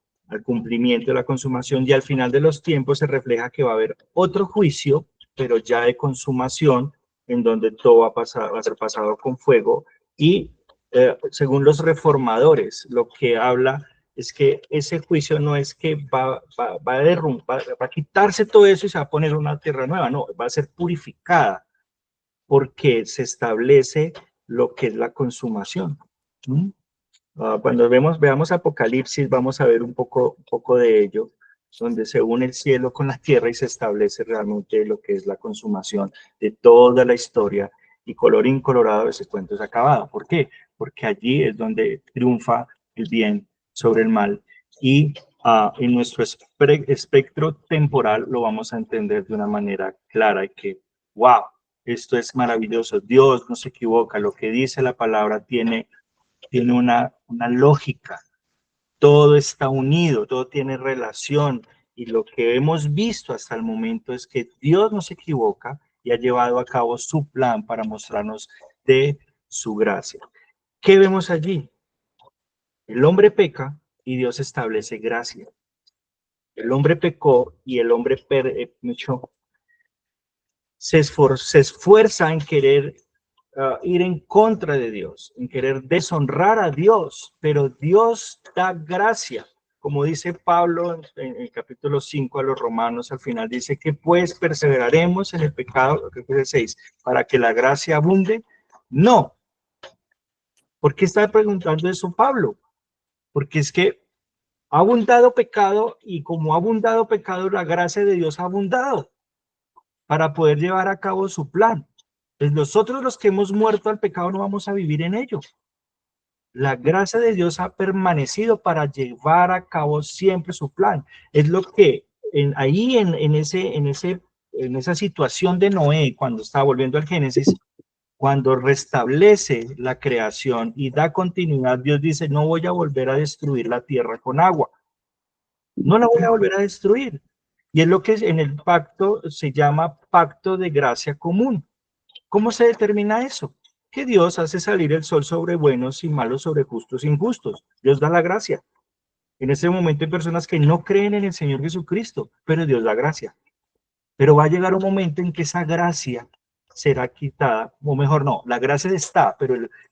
cumplimiento de la consumación, y al final de los tiempos se refleja que va a haber otro juicio, pero ya de consumación, en donde todo va a ser pasado con fuego, y según los reformadores, lo que habla es que ese juicio no es que va a quitarse todo eso y se va a poner una tierra nueva, no, va a ser purificada, porque se establece lo que es la consumación. Cuando veamos Apocalipsis, vamos a ver un poco de ello, donde se une el cielo con la tierra y se establece realmente lo que es la consumación de toda la historia, y colorín colorado ese cuento es acabado. ¿Por qué? Porque allí es donde triunfa el bien sobre el mal, y en nuestro espectro temporal lo vamos a entender de una manera clara, y que, wow, esto es maravilloso. Dios no se equivoca, lo que dice la palabra tiene una lógica, todo está unido, todo tiene relación, y lo que hemos visto hasta el momento es que Dios no se equivoca y ha llevado a cabo su plan para mostrarnos de su gracia. ¿Qué vemos allí? El hombre peca y Dios establece gracia. El hombre pecó y el hombre se esfuerza en querer ir en contra de Dios, en querer deshonrar a Dios, pero Dios da gracia. Como dice Pablo en el capítulo 5 a los Romanos, al final dice que pues perseveraremos en el pecado, capítulo 6, para que la gracia abunde. No. ¿Por qué está preguntando eso Pablo? Porque es que ha abundado pecado, y como ha abundado pecado, la gracia de Dios ha abundado para poder llevar a cabo su plan. Pues nosotros, los que hemos muerto al pecado, no vamos a vivir en ello. La gracia de Dios ha permanecido para llevar a cabo siempre su plan. Es lo que en esa situación de Noé, cuando está volviendo al Génesis, cuando restablece la creación y da continuidad, Dios dice: no voy a volver a destruir la tierra con agua. No la voy a volver a destruir. Y es lo que en el pacto se llama pacto de gracia común. ¿Cómo se determina eso? Que Dios hace salir el sol sobre buenos y malos, sobre justos e injustos. Dios da la gracia. En ese momento hay personas que no creen en el Señor Jesucristo, pero Dios da gracia. Pero va a llegar un momento en que esa gracia será quitada, o mejor no, la gracia está,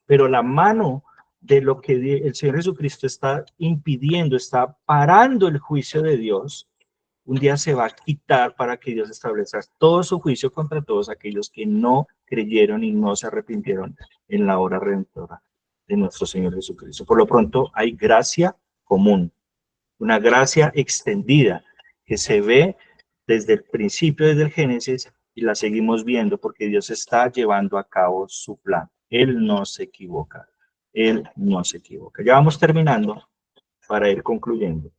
pero la mano de lo que el Señor Jesucristo está impidiendo, está parando el juicio de Dios, un día se va a quitar para que Dios establezca todo su juicio contra todos aquellos que no creyeron y no se arrepintieron en la obra redentora de nuestro Señor Jesucristo. Por lo pronto hay gracia común, una gracia extendida que se ve desde el principio, desde el Génesis, y la seguimos viendo porque Dios está llevando a cabo su plan. Él no se equivoca. Él no se equivoca. Ya vamos terminando para ir concluyendo.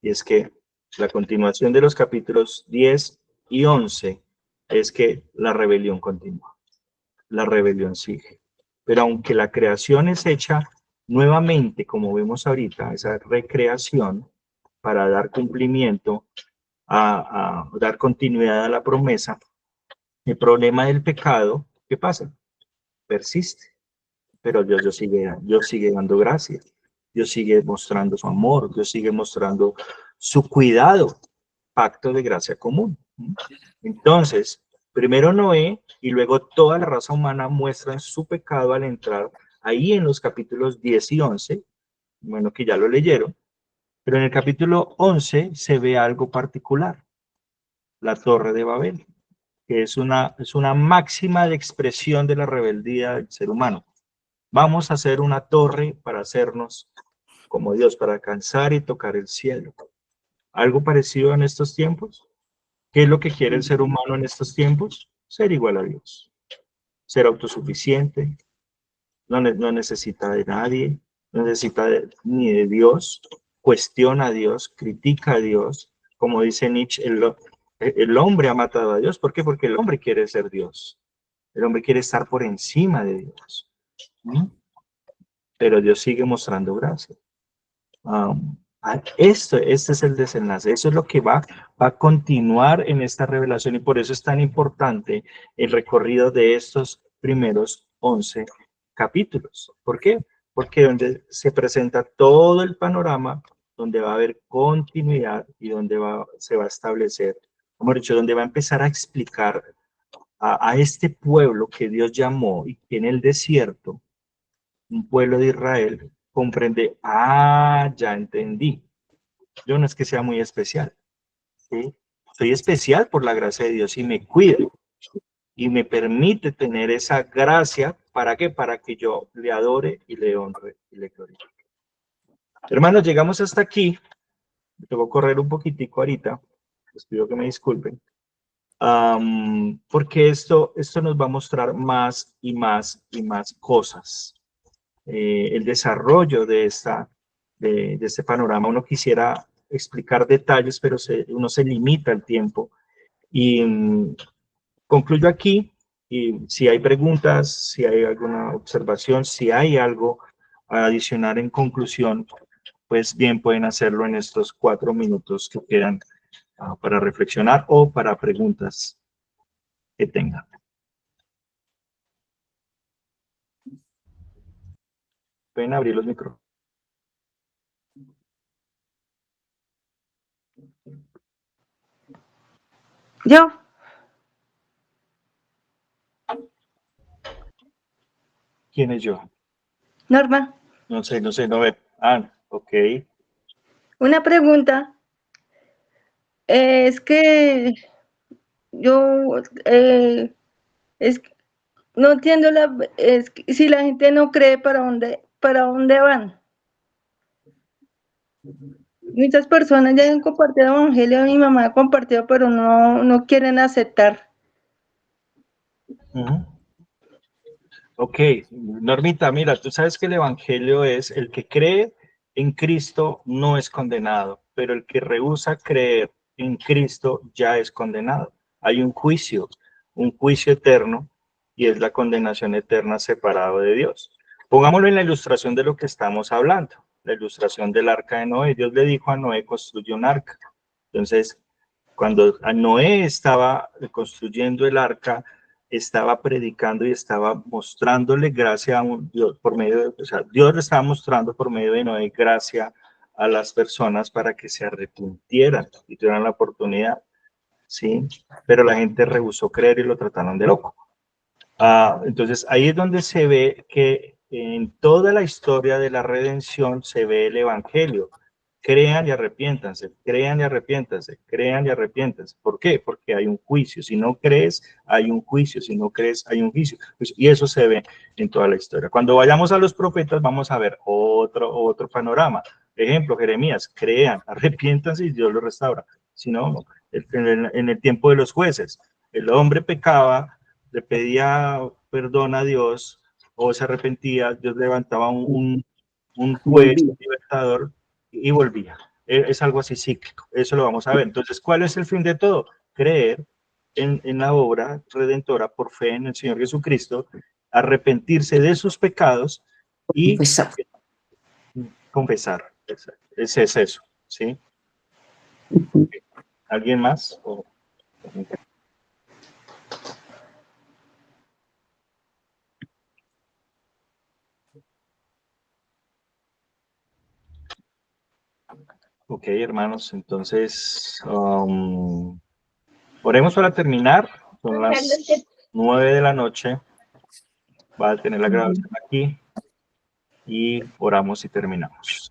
Y es que la continuación de los capítulos 10 y 11 es que la rebelión continúa. La rebelión sigue. Pero aunque la creación es hecha nuevamente, como vemos ahorita, esa recreación para dar cumplimiento, a dar continuidad a la promesa, el problema del pecado, ¿qué pasa? Persiste. Pero Dios sigue dando gracia. Dios sigue mostrando su amor. Dios sigue mostrando su cuidado. Pacto de gracia común. Entonces, primero Noé y luego toda la raza humana muestran su pecado al entrar ahí en los capítulos 10 y 11. Bueno, que ya lo leyeron. Pero en el capítulo 11 se ve algo particular. La Torre de Babel, que es una máxima de expresión de la rebeldía del ser humano. Vamos a hacer una torre para hacernos como Dios, para alcanzar y tocar el cielo. ¿Algo parecido en estos tiempos? ¿Qué es lo que quiere el ser humano en estos tiempos? Ser igual a Dios, ser autosuficiente, no necesita de nadie, no necesita ni de Dios, cuestiona a Dios, critica a Dios. Como dice Nietzsche, el hombre ha matado a Dios. ¿Por qué? Porque el hombre quiere ser Dios. El hombre quiere estar por encima de Dios. ¿Mm? Pero Dios sigue mostrando gracia. Este es el desenlace. Eso es lo que va a continuar en esta revelación, y por eso es tan importante el recorrido de estos primeros 11 capítulos. ¿Por qué? Porque donde se presenta todo el panorama, donde va a haber continuidad y donde se va a establecer, como he dicho, donde va a empezar a explicar a este pueblo que Dios llamó y que en el desierto, un pueblo de Israel, comprende, ya entendí. Yo no es que sea muy especial, ¿sí? Soy especial por la gracia de Dios y me cuida y me permite tener esa gracia. ¿Para qué? Para que yo le adore y le honre y le glorifique. Hermanos, llegamos hasta aquí. Me tengo que correr un poquitico ahorita. Les pido que me disculpen. Porque esto nos va a mostrar más y más y más cosas. El desarrollo de este panorama. Uno quisiera explicar detalles, pero uno se limita al tiempo. Y concluyo aquí, y si hay preguntas, si hay alguna observación, si hay algo a adicionar en conclusión, pues bien pueden hacerlo en estos 4 minutos que quedan para reflexionar o para preguntas que tengan. Pueden abrir los micrófonos. Yo. ¿Quién es yo? Norma. No sé, no ve. Ok. Una pregunta. Es que yo no entiendo si la gente no cree para dónde van. Muchas personas ya han compartido el evangelio, mi mamá ha compartido, pero no quieren aceptar. Ok, Normita, mira, tú sabes que el evangelio es el que cree en Cristo no es condenado, pero el que rehúsa creer en Cristo ya es condenado. Hay un juicio eterno, y es la condenación eterna separado de Dios. Pongámoslo en la ilustración de lo que estamos hablando, la ilustración del arca de Noé. Dios le dijo a Noé, construye un arca. Entonces, cuando a Noé estaba construyendo el arca, estaba predicando y estaba mostrándole gracia a Dios por medio Dios le estaba mostrando por medio de Noé gracia a las personas para que se arrepintieran y tuvieran la oportunidad, ¿sí? Pero la gente rehusó creer y lo trataron de loco. Entonces ahí es donde se ve que en toda la historia de la redención se ve el evangelio. Crean y arrepiéntanse, crean y arrepiéntanse, crean y arrepiéntanse. ¿Por qué? Porque hay un juicio. Si no crees, hay un juicio. Si no crees, hay un juicio. Y eso se ve en toda la historia. Cuando vayamos a los profetas, vamos a ver otro panorama. Ejemplo, Jeremías, crean, arrepiéntanse y Dios lo restaura. Si no, en el tiempo de los jueces, el hombre pecaba, le pedía perdón a Dios o se arrepentía, Dios levantaba un juez, un libertador, y volvía. Es algo así cíclico, eso lo vamos a ver. Entonces, ¿cuál es el fin de todo? Creer en la obra redentora por fe en el Señor Jesucristo, arrepentirse de sus pecados y confesar. Es eso, ¿sí? ¿Alguien más? Ok, hermanos, entonces oremos para terminar. Son las 9 de la noche. Va a tener la grabación aquí y oramos y terminamos.